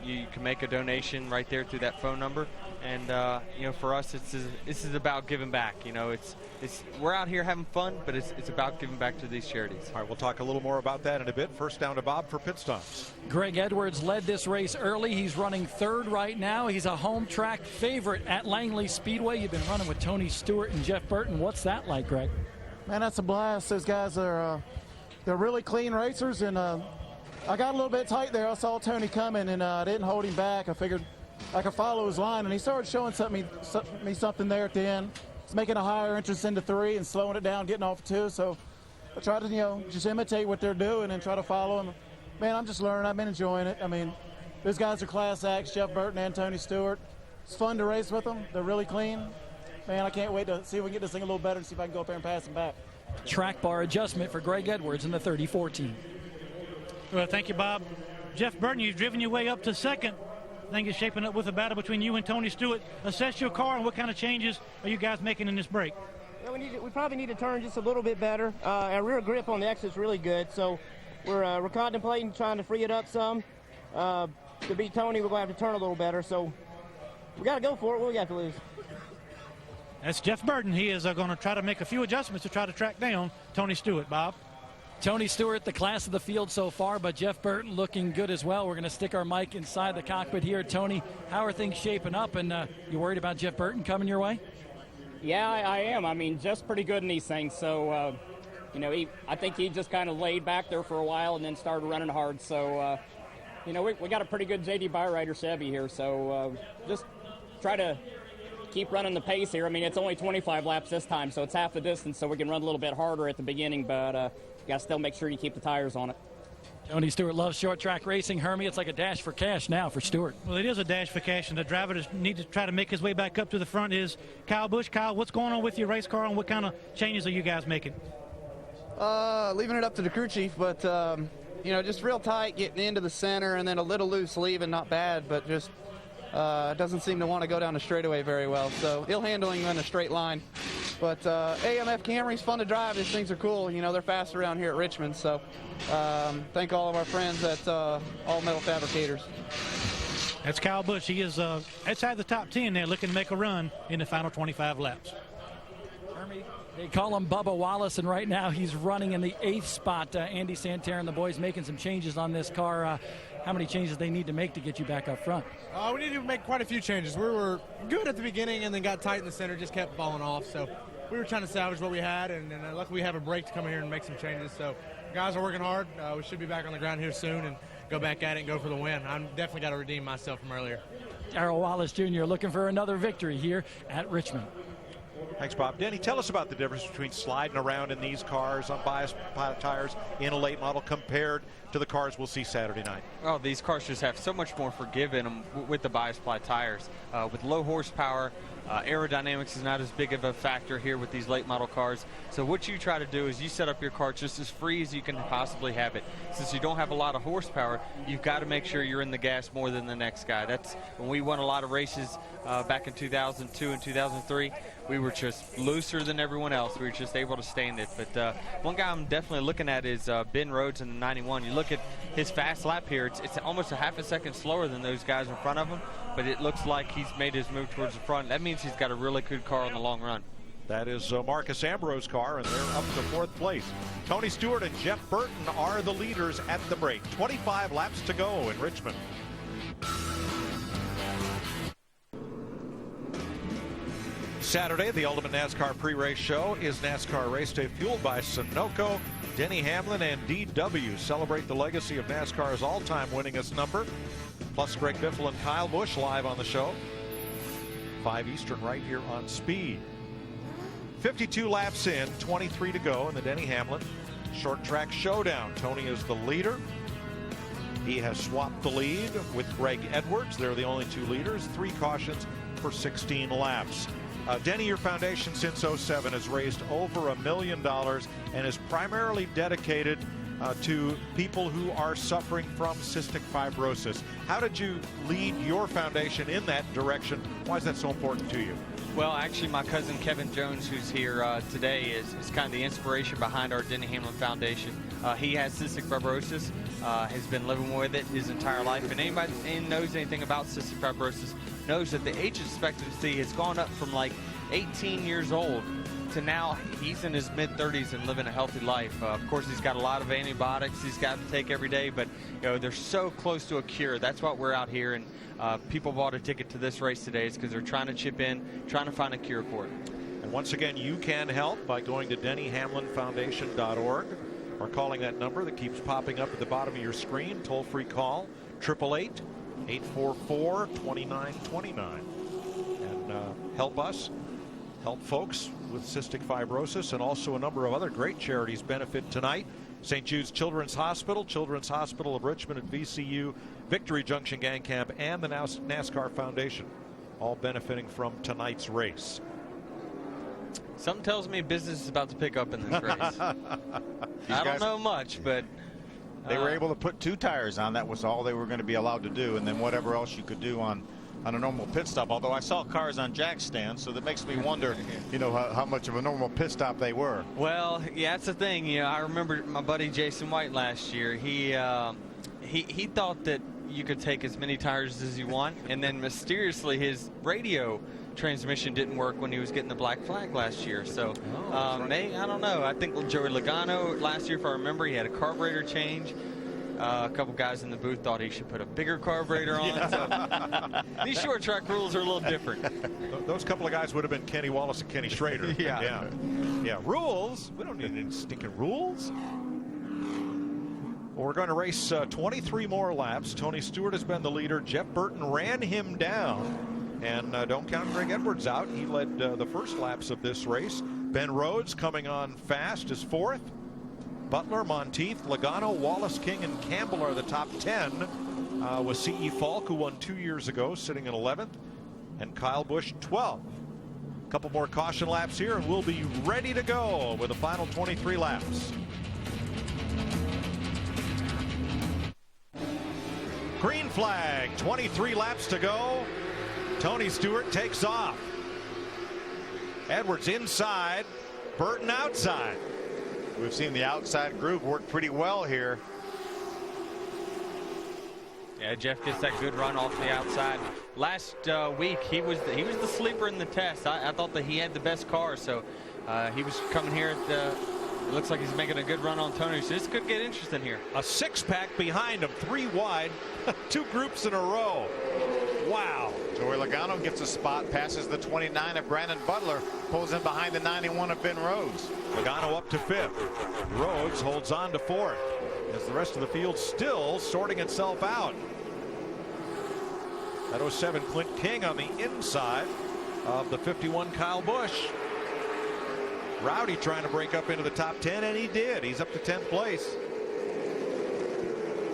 You can make a donation right there through that phone number. And for us, this is about giving back. We're out here having fun, but it's about giving back to these charities. All right, we'll talk a little more about that in a bit. First down to Bob for pit stops. Greg Edwards led this race early. He's running 3rd right now. He's a home track favorite at Langley Speedway. You've been running with Tony Stewart and Jeff Burton. What's that like, Greg? Man, that's a blast. Those guys are they're really clean racers, and I got a little bit tight there. I saw Tony coming, and I didn't hold him back. I figured I could follow his line, and he started showing me something there at the end. He's making a higher entrance into 3 and slowing it down, getting off 2. So I try to, just imitate what they're doing and try to follow them. Man, I'm just learning. I've been enjoying it. I mean, those guys are class acts, Jeff Burton and Tony Stewart. It's fun to race with them. They're really clean. Man, I can't wait to see if we can get this thing a little better and see if I can go up there and pass them back. Track bar adjustment for Greg Edwards in the 30-14. Well, thank you, Bob. Jeff Burton, you've driven your way up to 2nd. I think it's shaping up with a battle between you and Tony Stewart. Assess your car and what kind of changes are you guys making in this break? Yeah, we probably need to turn just a little bit better. Our rear grip on the exit is really good, so we're contemplating trying to free it up some. To beat Tony, we're going to have to turn a little better. So we got to go for it. What we got to lose? That's Jeff Burton. He is going to try to make a few adjustments to try to track down Tony Stewart, Bob. Tony Stewart, the class of the field so far, but Jeff Burton looking good as well. We're going to stick our mic inside the cockpit here. Tony, how are things shaping up? And you worried about Jeff Burton coming your way? Yeah, I am. I mean, Jeff's pretty good in these things. So, I think he just kind of laid back there for a while and then started running hard. So, we got a pretty good J.D. Byrider Chevy here. So just try to keep running the pace here. I mean, it's only 25 laps this time, so it's half the distance, so we can run a little bit harder at the beginning, but you got to still make sure you keep the tires on it. Tony Stewart loves short track racing. Hermie, it's like a dash for cash now for Stewart. Well, it is a dash for cash, and the driver that needs to try to make his way back up to the front is Kyle Busch. Kyle, what's going on with your race car, and what kind of changes are you guys making? Leaving it up to the crew chief, but, just real tight, getting into the center, and then a little loose leaving, not bad, but just doesn't seem to want to go down the straightaway very well. So ill handling in a straight line. But AMF Camry's fun to drive. These things are cool. They're fast around here at Richmond. So thank all of our friends at All Metal Fabricators. That's Kyle Busch. He is outside the top 10 there, looking to make a run in the final 25 laps. They call him Bubba Wallace, and right now he's running in the 8th spot. Andy Santerre and the boys making some changes on this car. How many changes they need to make to get you back up front? We need to make quite a few changes. We were good at the beginning and then got tight in the center, just kept falling off. So we were trying to salvage what we had, and luckily we have a break to come here and make some changes. So guys are working hard. We should be back on the ground here soon and go back at it and go for the win. I'm definitely got to redeem myself from earlier. Darrell Wallace Jr. looking for another victory here at Richmond. Thanks, Bob. Denny, tell us about the difference between sliding around in these cars on biased tires in a late model compared to the cars we'll see Saturday night. Oh, these cars just have so much more forgive in them with the bias ply tires. With low horsepower, aerodynamics is not as big of a factor here with these late model cars. So what you try to do is you set up your car just as free as you can possibly have it. Since you don't have a lot of horsepower, you've got to make sure you're in the gas more than the next guy. That's when we won a lot of races back in 2002 and 2003. We were just looser than everyone else. We were just able to stand it. But one guy I'm definitely looking at is Ben Rhodes in the 91. You look at his fast lap here, it's almost a half a second slower than those guys in front of him, but it looks like he's made his move towards the front. That means he's got a really good car in the long run. That is Marcus Ambrose's car, and they're up to 4th place. Tony Stewart and Jeff Burton are the leaders at the break. 25 laps to go in Richmond. Saturday, the Ultimate NASCAR Pre-Race Show is NASCAR Race Day, fueled by Sunoco. Denny Hamlin and DW celebrate the legacy of NASCAR's all-time winningest number. Plus, Greg Biffle and Kyle Busch live on the show. 5 Eastern right here on Speed. 52 laps in, 23 to go in the Denny Hamlin Short Track Showdown. Tony is the leader. He has swapped the lead with Greg Edwards. They're the only 2 leaders. 3 cautions for 16 laps. Denny, your foundation since 07 has raised over $1 million and is primarily dedicated to people who are suffering from cystic fibrosis. How did you lead your foundation in that direction? Why is that so important to you? Well, actually, my cousin Kevin Jones, who's here today, is kind of the inspiration behind our Denny Hamlin Foundation. He has cystic fibrosis, has been living with it his entire life, and anybody who knows anything about cystic fibrosis knows that the age expectancy has gone up from like 18 years old to now he's in his mid-30s and living a healthy life. Of course, he's got a lot of antibiotics he's got to take every day, but they're so close to a cure. That's why we're out here, and people bought a ticket to this race today is because they're trying to chip in, trying to find a cure for it. And once again, you can help by going to DennyHamlinFoundation.org or calling that number that keeps popping up at the bottom of your screen. Toll-free call 888-844-2929 and help us help folks with cystic fibrosis, and also a number of other great charities benefit tonight. St. Jude's Children's Hospital of Richmond at VCU, Victory Junction Gang Camp, and the NASCAR Foundation, all benefiting from tonight's race. Something tells me business is about to pick up in this race. I don't know much, but they were able to put 2 tires on. That was all they were going to be allowed to do, and then whatever else you could do on on a normal pit stop, although I saw cars on jack stands, so that makes me wonder, you know, how much of a normal pit stop they were. Well, yeah, that's the thing. You know, I remember my buddy Jason White last year. He thought that you could take as many tires as you want, and then mysteriously his radio transmission didn't work when he was getting the black flag last year. So I don't know. I think Joey Logano last year, if I remember, he had a carburetor change. A couple guys in the booth thought he should put a bigger carburetor on. So these short track rules are a little different. Those couple of guys would have been Kenny Wallace and Kenny Schrader. Yeah. Rules? We don't need any stinking rules. Well, we're going to race 23 more laps. Tony Stewart has been the leader. Jeff Burton ran him down. And don't count Greg Edwards out. He led the first laps of this race. Ben Rhodes coming on fast is fourth. Butler, Monteith, Logano, Wallace, King, and Campbell are the top 10. With C.E. Falk, who won 2 years ago, sitting in 11th. And Kyle Busch, 12th. A couple more caution laps here, and we'll be ready to go with the final 23 laps. Green flag, 23 laps to go. Tony Stewart takes off. Edwards inside, Burton outside. We've seen the outside group work pretty well here. Yeah, Jeff gets that good run off the outside. Last week, he was the sleeper in the test. I thought that he had the best car, so he was coming here at the. It looks like he's making a good run on Tony, so this could get interesting here. A six-pack behind him, 3 wide, 2 groups in a row. Wow. Joey Logano gets a spot, passes the 29 of Brandon Butler, pulls in behind the 91 of Ben Rhodes. Logano up to 5th. Rhodes holds on to 4th as the rest of the field still sorting itself out. That 07 Clint King on the inside of the 51 Kyle Busch. Rowdy trying to break up into the top 10, and he did. He's up to 10th place.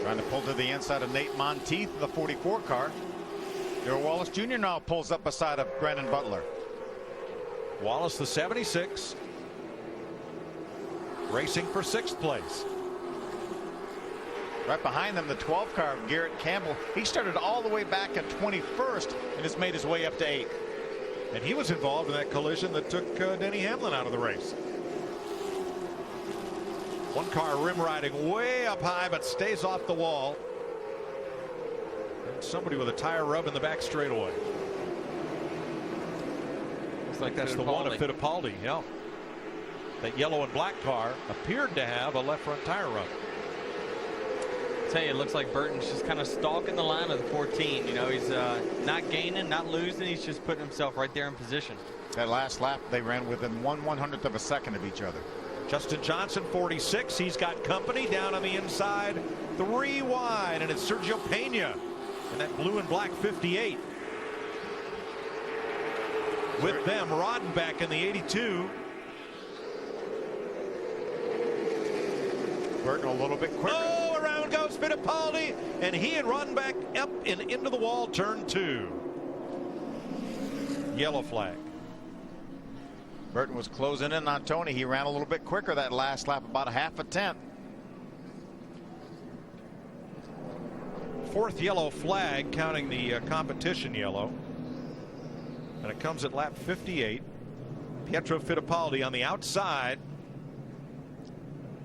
Trying to pull to the inside of Nate Monteith, the 44 car. Darrell Wallace Jr. now pulls up beside of Brandon Butler. Wallace, the 76, racing for 6th place. Right behind them, the 12 car of Garrett Campbell. He started all the way back at 21st and has made his way up to 8th. And he was involved in that collision that took Denny Hamlin out of the race. One car rim riding way up high, but stays off the wall. And somebody with a tire rub in the back straightaway. Looks like that's the one of Fittipaldi. Yeah. That yellow and black car appeared to have a left front tire rub. I tell you, it looks like Burton's just kind of stalking the line of the 14. You know, he's not gaining, not losing. He's just putting himself right there in position. That last lap, they ran within 1/100th of a second of each other. Justin Johnson, 46. He's got company down on the inside. 3 wide, and it's Sergio Pena in that blue and black 58. With them, Rodenbeck in the 82. Burton a little bit quicker. Oh, around goes Fittipaldi, and he and Rodenbeck up and into the wall, turn 2. Yellow flag. Burton was closing in on Tony. He ran a little bit quicker that last lap, about a 1/2 tenth. 4th yellow flag, counting the competition yellow. And it comes at lap 58. Pietro Fittipaldi on the outside.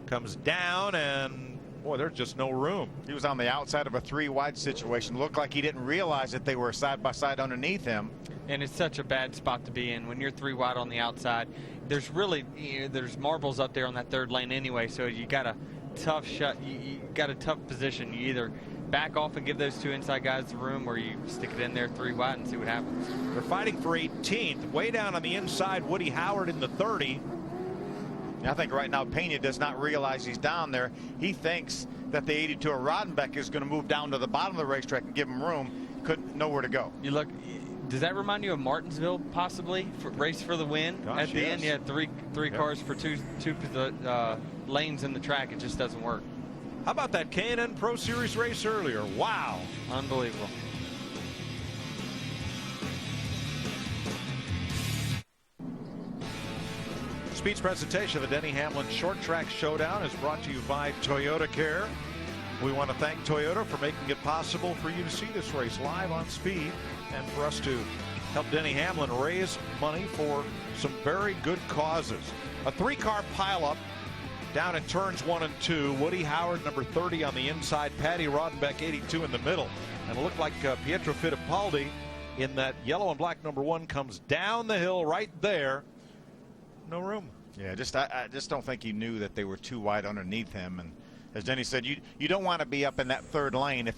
Comes down, and boy, there's just no room. He was on the outside of a 3 wide situation. Looked like he didn't realize that they were side by side underneath him. And it's such a bad spot to be in when you're 3 wide on the outside. There's really, there's marbles up there on that 3rd lane anyway, so you got a tough shot. You got a tough position. You either back off and give those 2 inside guys the room, or you stick it in there 3 wide and see what happens. They're fighting for 18th. Way down on the inside, Woody Howard in the 30. I think right now Pena does not realize he's down there. He thinks that the 82 of Rodenbeck is going to move down to the bottom of the racetrack and give him room. Couldn't know where to go. You look. Does that remind you of Martinsville, possibly? Race for the win? Gosh, at the end, you had three cars for two lanes in the track. It just doesn't work. How about that K&N Pro Series race earlier? Wow. Unbelievable. Speed's presentation of the Denny Hamlin Short Track Showdown is brought to you by Toyota Care. We want to thank Toyota for making it possible for you to see this race live on Speed and for us to help Denny Hamlin raise money for some very good causes. A 3-car pileup down in turns 1 and 2. Woody Howard, number 30 on the inside. Patty Rodenbeck, 82 in the middle. And it looked like Pietro Fittipaldi in that yellow and black number 1 comes down the hill right there. No room. Yeah, I just don't think he knew that they were too wide underneath him. And as Denny said, you don't want to be up in that third lane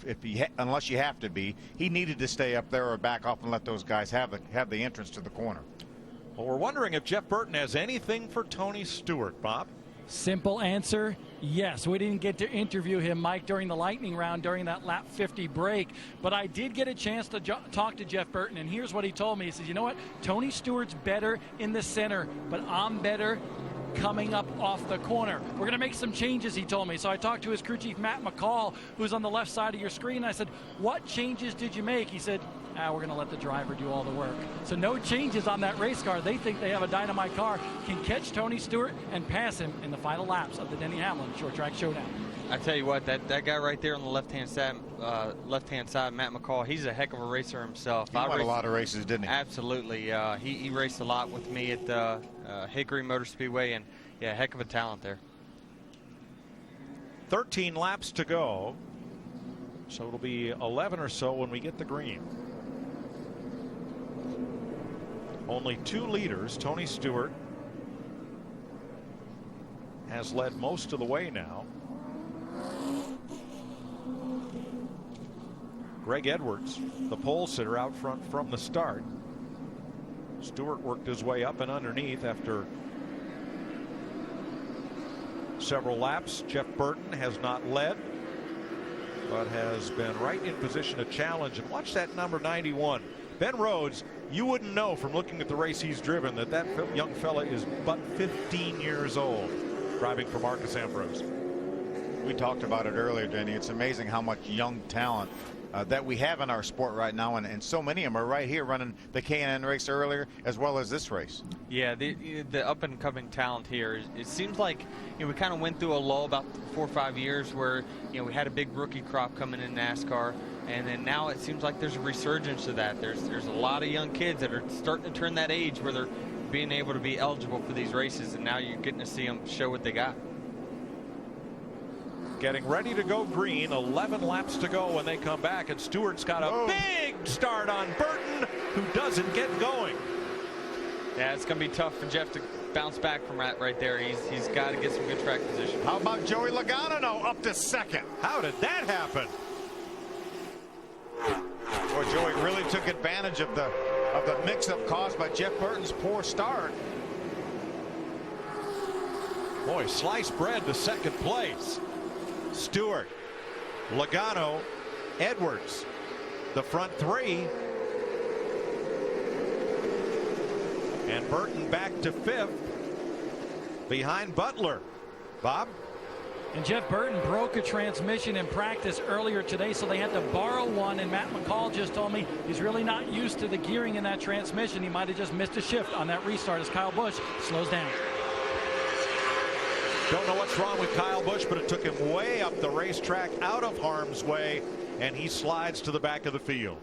unless you have to be. He needed to stay up there or back off and let those guys have the entrance to the corner. Well, we're wondering if Jeff Burton has anything for Tony Stewart, Bob. Simple answer, yes. We didn't get to interview him, Mike, during the lightning round during that lap 50 break, but I did get a chance to talk to Jeff Burton, and here's what he told me. He says, you know what, Tony Stewart's better in the center, but I'm better coming up off the corner. We're going to make some changes, he told me. So I talked to his crew chief, Matt McCall, who's on the left side of your screen. I said, what changes did you make? He said, we're going to let the driver do all the work. So no changes on that race car. They think they have a dynamite car, can catch Tony Stewart and pass him in the final laps of the Denny Hamlin Short Track Showdown. I tell you what, that guy right there on the left-hand side, Matt McCall, he's a heck of a racer himself. He won a lot of races, didn't he? Absolutely. He raced a lot with me at the Hickory Motor Speedway, and yeah, heck of a talent there. 13 laps to go, so it'll be 11 or so when we get the green. Only 2 leaders. Tony Stewart has led most of the way now. Greg Edwards, the pole sitter, out front from the start. Stewart worked his way up and underneath after several laps. Jeff Burton has not led, but has been right in position to challenge. And watch that number 91. Ben Rhodes, you wouldn't know from looking at the race he's driven that young fella is but 15 years old, driving for Marcus Ambrose. We talked about it earlier, Denny. It's amazing how much young talent that we have in our sport right now, and so many of them are right here running the K&N race earlier as well as this race. Yeah, the up-and-coming talent here, it seems like we kind of went through a lull about 4 or 5 years where we had a big rookie crop coming in NASCAR, and then now it seems like there's a resurgence of that. There's a lot of young kids that are starting to turn that age where they're being able to be eligible for these races, and now you're getting to see them show what they got. Getting ready to go green. 11 laps to go when they come back, and Stewart's got a big start on Burton, who doesn't get going. Yeah, it's going to be tough for Jeff to bounce back from that right there. He's got to get some good track position. How about Joey Logano up to second? How did that happen? Boy, Joey really took advantage of the mix-up caused by Jeff Burton's poor start. Boy, sliced bread to second place. Stewart, Logano, Edwards, the front 3. And Burton back to 5th behind Butler. Bob? And Jeff Burton broke a transmission in practice earlier today, so they had to borrow one, and Matt McCall just told me he's really not used to the gearing in that transmission. He might have just missed a shift on that restart as Kyle Busch slows down. Don't know what's wrong with Kyle Busch, but it took him way up the racetrack, out of harm's way, and he slides to the back of the field.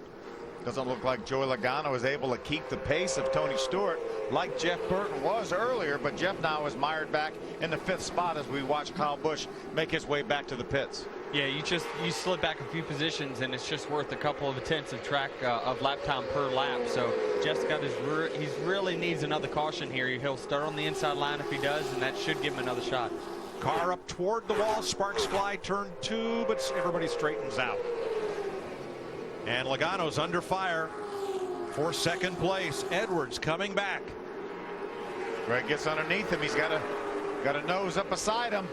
Doesn't look like Joey Logano is able to keep the pace of Tony Stewart like Jeff Burton was earlier, but Jeff now is mired back in the 5th spot as we watch Kyle Busch make his way back to the pits. Yeah, you slip back a few positions, and it's just worth a couple of tenths of track of lap time per lap. So Jeff's got he really needs another caution here. He'll start on the inside line if he does, and that should give him another shot. Car up toward the wall, sparks fly, turn 2, but everybody straightens out. And Logano's under fire for second place. Edwards coming back. Greg gets underneath him. He's got a nose up beside him.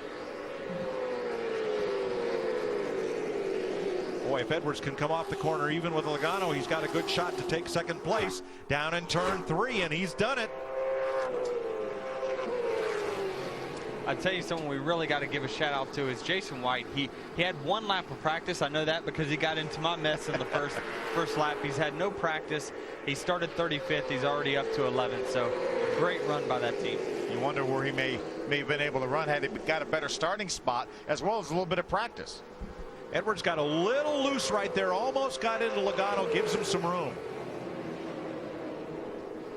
Boy, if Edwards can come off the corner even with Logano, he's got a good shot to take second place down in turn 3, and he's done it. I tell you someone we really got to give a shout out to is Jason White. He had 1 lap of practice. I know that because he got into my mess in the first lap. He's had no practice. He started 35th. He's already up to 11th. So great run by that team. You wonder where he may have been able to run had he got a better starting spot as well as a little bit of practice. Edwards got a little loose right there, almost got into Logano, gives him some room.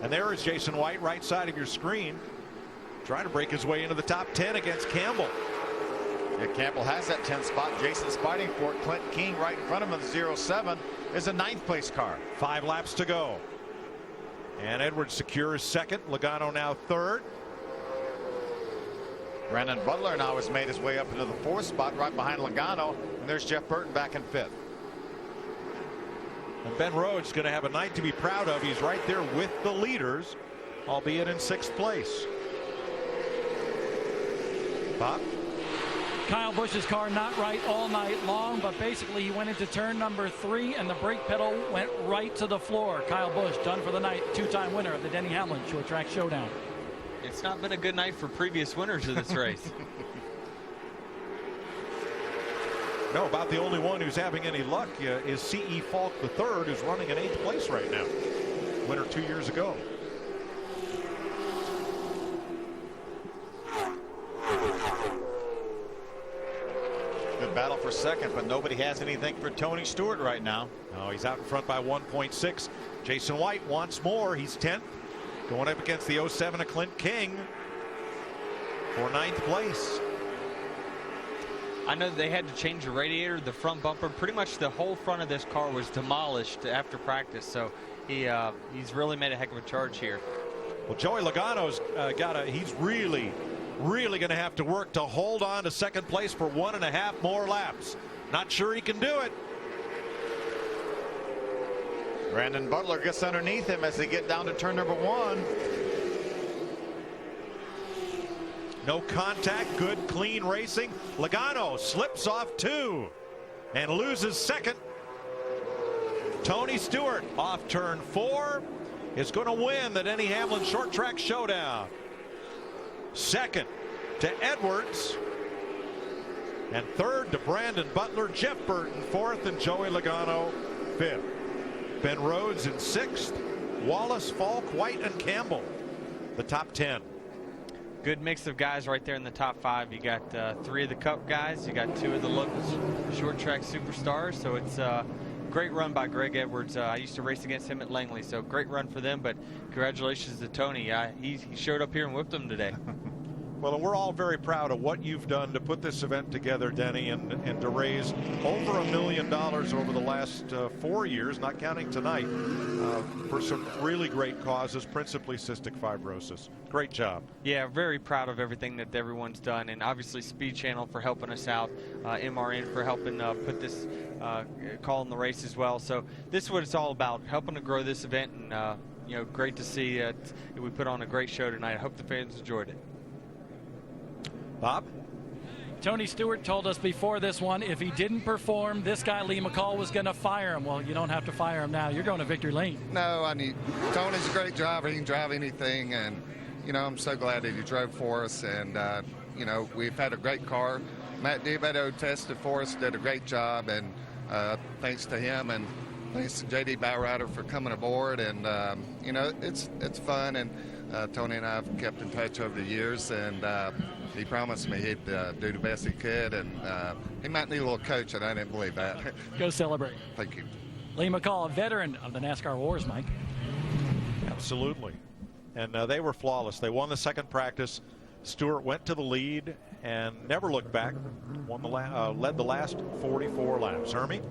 And there is Jason White, right side of your screen, trying to break his way into the top 10 against Campbell. Yeah, Campbell has that 10th spot. Jason's fighting for it. Clint King right in front of him, the 07, is a 9th place car. 5 laps to go. And Edwards secures second. Logano now third. Brandon Butler now has made his way up into the 4th spot right behind Logano. And there's Jeff Burton back in 5th. And Ben Rhodes going to have a night to be proud of. He's right there with the leaders, albeit in 6th place. Bob? Kyle Busch's car not right all night long, but basically he went into turn number 3 and the brake pedal went right to the floor. Kyle Busch done for the night, 2-time winner of the Denny Hamlin Short Track Showdown. It's not been a good night for previous winners of this race. No, about the only one who's having any luck is C.E. Falk III, who's running in 8th place right now. Winner 2 years ago. Good battle for second, but nobody has anything for Tony Stewart right now. No, he's out in front by 1.6. Jason White wants more. He's 10th. Going up against the 07 of Clint King for 9th place. I know they had to change the radiator, the front bumper. Pretty much the whole front of this car was demolished after practice, so he's really made a heck of a charge here. Well, Joey Logano's he's really going to have to work to hold on to second place for 1.5 more laps. Not sure he can do it. Brandon Butler gets underneath him as they get down to turn number 1. No contact, good clean racing. Logano slips off 2 and loses second. Tony Stewart off turn 4 is going to win the Denny Hamlin Short Track Showdown. Second to Edwards. And third to Brandon Butler. Jeff Burton 4th and Joey Logano 5th. Ben Rhodes in 6th. Wallace, Falk, White, and Campbell the top 10. Good mix of guys right there in the top 5. You got 3 of the Cup guys. You got 2 of the local short track superstars. So it's a great run by Greg Edwards. I used to race against him at Langley, so great run for them. But congratulations to Tony. He showed up here and whipped them today. Well, and we're all very proud of what you've done to put this event together, Denny, and to raise over $1 million over the last 4 years, not counting tonight, for some really great causes, principally cystic fibrosis. Great job. Yeah, very proud of everything that everyone's done, and obviously Speed Channel for helping us out, MRN for helping put this calling the race as well. So this is what it's all about, helping to grow this event, and great to see we put on a great show tonight. I hope the fans enjoyed it. Bob? Tony Stewart told us before this one, if he didn't perform, this guy Lee McCall was going to fire him. Well, you don't have to fire him now. You're going to victory lane. No, Tony's a great driver. He can drive anything, and I'm so glad that he drove for us. And we've had a great car. Matt DiBetto tested for us, did a great job, and thanks to him and thanks to JD Bowrider for coming aboard. And it's fun, and Tony and I have kept in touch over the years, and he promised me he'd do the best he could, and he might need a little coach, and I didn't believe that. Go celebrate. Thank you. Lee McCall, a veteran of the NASCAR wars, Mike. Absolutely. And they were flawless. They won the second practice. Stewart went to the lead and never looked back. Led the last 44 laps. Hermie?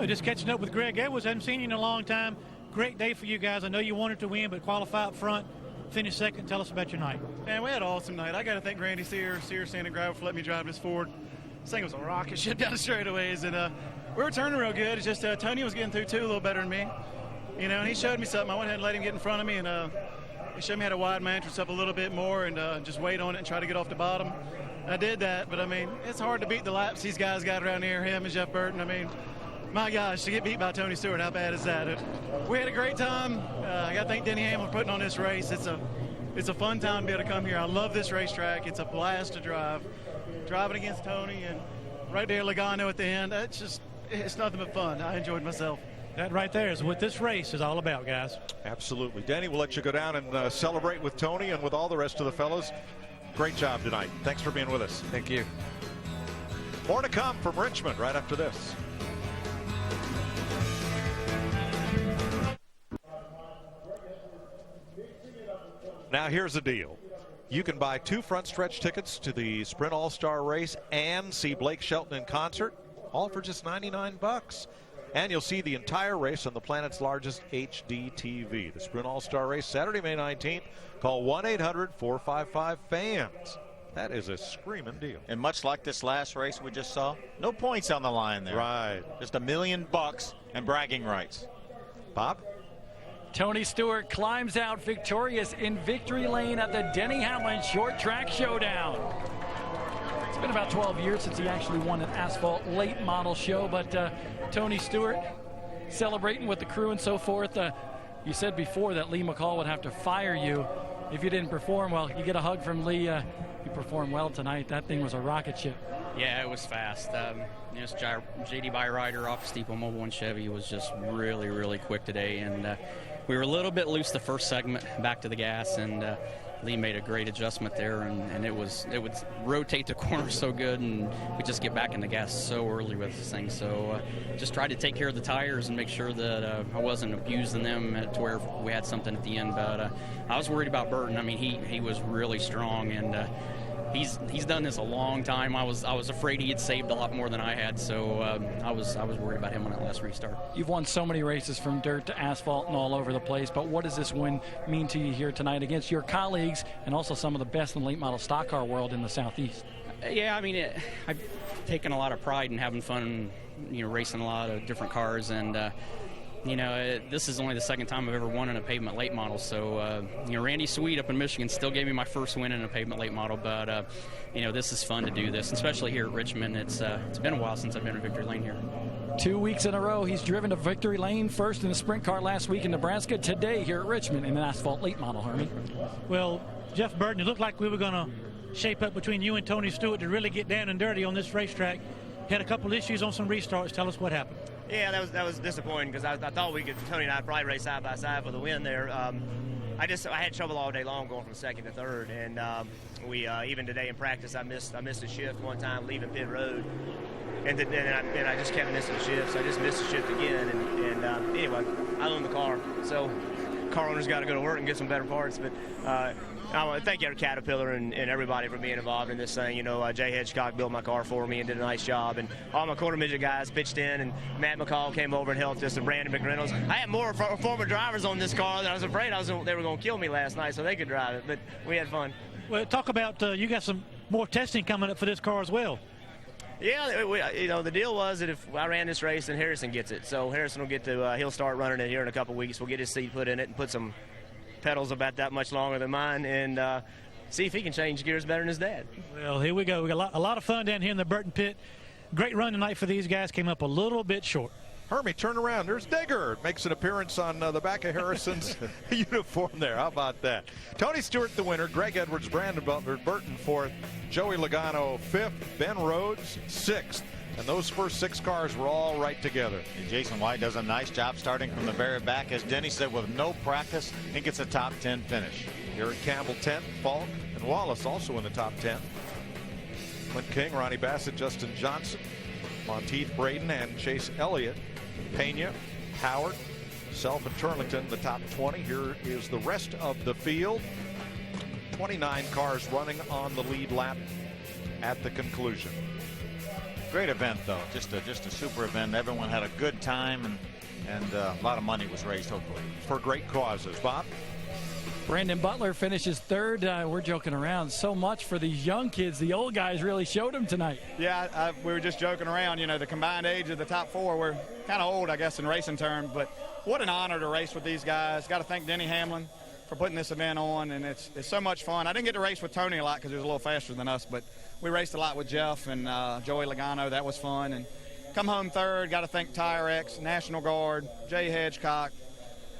Just catching up with Greg Edwards. Haven't seen you in a long time. Great day for you guys. I know you wanted to win, but qualify up front. Finish second. Tell us about your night. Man, we had an awesome night. I got to thank Randy Sears Sand and Gravel for letting me drive this Ford. This thing was a rocket ship down the straightaways, and we were turning real good. It's just Tony was getting through too a little better than me, and he showed me something. I went ahead and let him get in front of me, and he showed me how to widen my entrance up a little bit more and just wait on it and try to get off the bottom. I did that, but it's hard to beat the laps these guys got around here, him and Jeff Burton. My gosh, to get beat by Tony Stewart, how bad is that? We had a great time. I got to thank Denny Hamlin for putting on this race. It's a fun time to be able to come here. I love this racetrack. It's a blast to drive. Driving against Tony and right there Logano at the end. It's nothing but fun. I enjoyed myself. That right there is what this race is all about, guys. Absolutely. Denny, we'll let you go down and celebrate with Tony and with all the rest of the fellas. Great job tonight. Thanks for being with us. Thank you. More to come from Richmond right after this. Now here's the deal. You can buy 2 front stretch tickets to the Sprint All-Star Race and see Blake Shelton in concert, all for just $99. And you'll see the entire race on the planet's largest HD TV. The Sprint All-Star Race, Saturday, May 19th. Call 1-800-455-FANS. That is a screaming deal. And much like this last race we just saw, no points on the line there. Right. Just $1 million and bragging rights. Bob? Tony Stewart climbs out victorious in victory lane at the Denny Hamlin Short Track Showdown. It's been about 12 years since he actually won an asphalt late model show, but Tony Stewart celebrating with the crew and so forth. You said before that Lee McCall would have to fire you if you didn't perform well. You get a hug from Lee. You performed well tonight. That thing was a rocket ship. Yeah, it was fast. This JD Byrider off Steeple Mobile and Chevy was just really, really quick today, and we were a little bit loose the first segment back to the gas, and Lee made a great adjustment there, and it would rotate the corner so good, and we just get back in the gas so early with this thing. So just tried to take care of the tires and make sure that I wasn't abusing them to where we had something at the end. But I was worried about Burton. I mean, he was really strong, and he's done this a long time. I was afraid he had saved a lot more than I had, so I was worried about him on that last restart. You've won so many races from dirt to asphalt and all over the place, but what does this win mean to you here tonight against your colleagues and also some of the best in the late model stock car world in the Southeast? Yeah, I mean, I've taken a lot of pride in having fun, racing a lot of different cars, and this is only the second time I've ever won in a pavement late model. So, Randy Sweet up in Michigan still gave me my first win in a pavement late model. But, this is fun to do this, especially here at Richmond. It's been a while since I've been in victory lane here. 2 weeks in a row, he's driven to victory lane, first in the sprint car last week in Nebraska, today here at Richmond in an asphalt late model, Hermie. Well, Jeff Burton, it looked like we were going to shape up between you and Tony Stewart to really get down and dirty on this racetrack. Had a couple issues on some restarts. Tell us what happened. Yeah, that was disappointing because I thought Tony and I probably race side by side for the win there. I had trouble all day long going from second to third, and we even today in practice I missed a shift one time leaving pit road, and I just kept missing shifts. I just missed a shift again, and anyway, I own the car, so car owners got to go to work and get some better parts. But I want to thank Caterpillar and everybody for being involved in this thing. Jay Hedgecock built my car for me and did a nice job. And all my quarter midget guys pitched in, and Matt McCall came over and helped us, and Brandon McReynolds. I had more former drivers on this car than I was afraid they were going to kill me last night so they could drive it. But we had fun. Well, talk about you got some more testing coming up for this car as well. Yeah, the deal was that if I ran this race, then Harrison gets it. So Harrison will he'll start running it here in a couple weeks. We'll get his seat put in it and put some pedals about that much longer than mine, and see if he can change gears better than his dad. Well, here we go. We got a lot of fun down here in the Burton pit. Great run tonight for these guys. Came up a little bit short. Hermie, turn around. There's Digger. Makes an appearance on the back of Harrison's uniform there. How about that? Tony Stewart, the winner. Greg Edwards, Brandon Butler, Burton fourth. Joey Logano fifth. Ben Rhodes sixth. And those first 6 cars were all right together. And Jason White does a nice job starting from the very back. As Denny said, with no practice, he gets a top 10 finish. Garrett Campbell 10th, Falk and Wallace also in the top 10. Clint King, Ronnie Bassett, Justin Johnson, Monteith Braden, and Chase Elliott. Pena, Howard, Self, and Turlington, the top 20. Here is the rest of the field. 29 cars running on the lead lap at the conclusion. Great event, though. Just a super event. Everyone had a good time, and a lot of money was raised, hopefully, for great causes. Bob? Brandon Butler finishes third. We're joking around. So much for these young kids. The old guys really showed them tonight. Yeah, we were just joking around. The combined age of the top 4, we're kind of old, I guess, in racing terms. But what an honor to race with these guys. Got to thank Denny Hamlin for putting this event on, and it's so much fun. I didn't get to race with Tony a lot because he was a little faster than us, but we raced a lot with Jeff and Joey Logano. That was fun. And come home third. Got to thank Tire X, National Guard, Jay Hedgecock,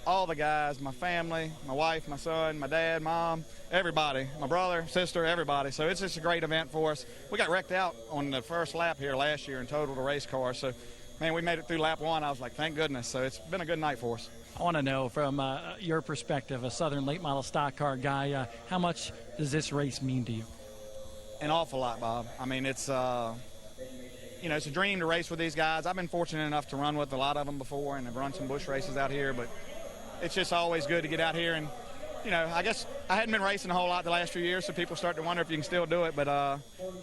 all the guys, my family, my wife, my son, my dad, mom, everybody, my brother, sister, everybody. So it's just a great event for us. We got wrecked out on the first lap here last year and totaled a race car. So, man, we made it through lap 1. I was like, thank goodness. So it's been a good night for us. I want to know from your perspective, a Southern late model stock car guy, how much does this race mean to you? An awful lot, Bob. I mean, it's you know, it's a dream to race with these guys. I've been fortunate enough to run with a lot of them before, and have run some bush races out here, but it's just always good to get out here. And, you know, I guess I hadn't been racing a whole lot the last few years, so people start to wonder if you can still do it, but I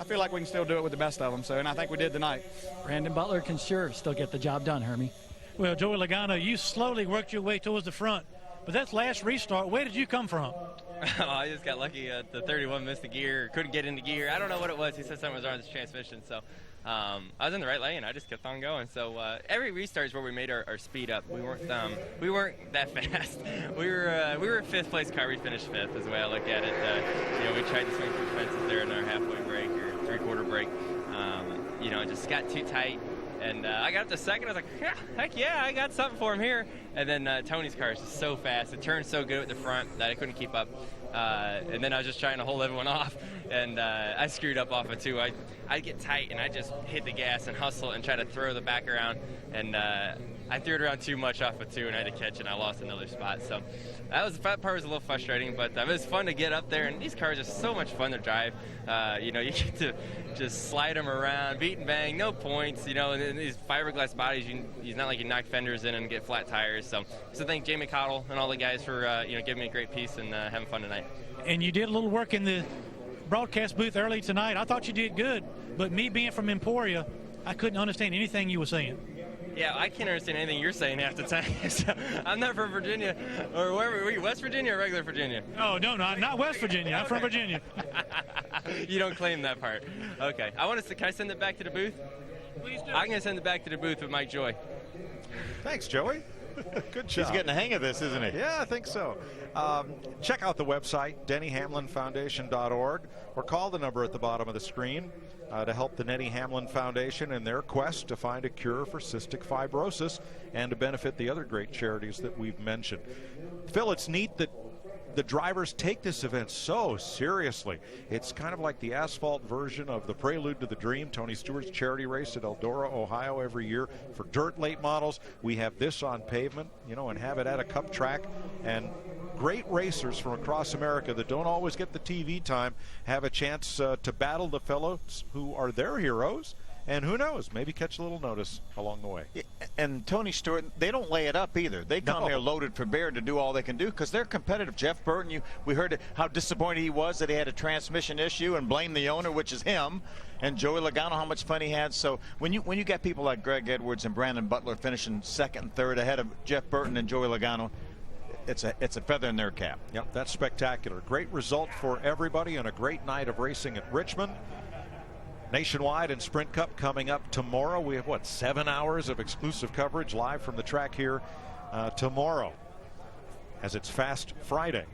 feel like we can still do it with the best of them, so, and I think we did tonight. Brandon Butler can sure still get the job done, Hermie. Well, Joey Logano, you slowly worked your way towards the front, but that last restart, where did you come from? Oh, I just got lucky. The 31 missed the gear, couldn't get into gear. I don't know what it was. He said something was wrong with the transmission, so I was in the right lane. I just kept on going. So every restart is where we made our speed up. We weren't that fast. We were fifth place car. We finished fifth is the way I look at it. You know, we tried to swing through fences there in our halfway break or three-quarter break. You know, it just got too tight. And I got up to second. I was like, yeah, heck yeah, I got something for him here. And then Tony's car is just so fast. It turned so good at the front that I couldn't keep up. And then I was just trying to hold everyone off. And I screwed up off of two. I'd get tight, and I just hit the gas and hustle and try to throw the back around. And I threw it around too much off of two, and I had to catch it, and I lost another spot. So that part was a little frustrating, but it was fun to get up there. And these cars are so much fun to drive. You know, you get to just slide them around, beat and bang, no points. You know, and these fiberglass bodies, it's not like you knock fenders in and get flat tires. So thank Jamie Cottle and all the guys for you know, giving me a great piece and having fun tonight. And you did a little work in the broadcast booth early tonight. I thought you did good, but me being from Emporia, I couldn't understand anything you were saying. Yeah, I can't understand anything you're saying half the time. So, I'm not from Virginia, or wherever. Were you West Virginia or regular Virginia? Oh, no, not West Virginia. I'm from Virginia. You don't claim that part. Okay. Can I send it back to the booth? Please do. I'm going to send it back to the booth with Mike Joy. Thanks, Joey. Good job. He's getting the hang of this, isn't he? Yeah, I think so. Check out the website, DennyHamlinFoundation.org, or call the number at the bottom of the screen to help the Denny Hamlin Foundation in their quest to find a cure for cystic fibrosis and to benefit the other great charities that we've mentioned. Phil, it's neat that the drivers take this event so seriously. It's kind of like the asphalt version of the Prelude to the Dream, Tony Stewart's charity race at Eldora, Ohio every year for dirt late models. We have this on pavement, you know, and have it at a cup track. And great racers from across America that don't always get the TV time have a chance to battle the fellows who are their heroes. And who knows, maybe catch a little notice along the way. And Tony Stewart, they don't lay it up either. They come here loaded for bear to do all they can do because they're competitive. Jeff Burton, we heard how disappointed he was that he had a transmission issue and blamed the owner, which is him. And Joey Logano, how much fun he had. So when you get people like Greg Edwards and Brandon Butler finishing second and third ahead of Jeff Burton and Joey Logano, it's a feather in their cap. Yep, that's spectacular. Great result for everybody and a great night of racing at Richmond. Nationwide and Sprint Cup coming up tomorrow. We have, 7 hours of exclusive coverage live from the track here tomorrow as it's Fast Friday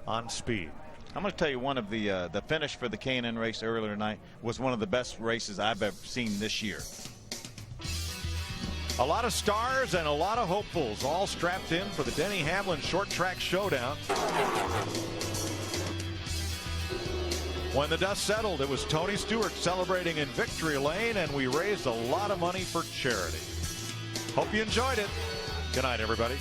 on Speed. I'm going to tell you one of the finish for the K&N race earlier tonight was one of the best races I've ever seen this year. A lot of stars and a lot of hopefuls all strapped in for the Denny Hamlin Short Track Showdown. When the dust settled, it was Tony Stewart celebrating in victory lane, and we raised a lot of money for charity. Hope you enjoyed it. Good night, everybody.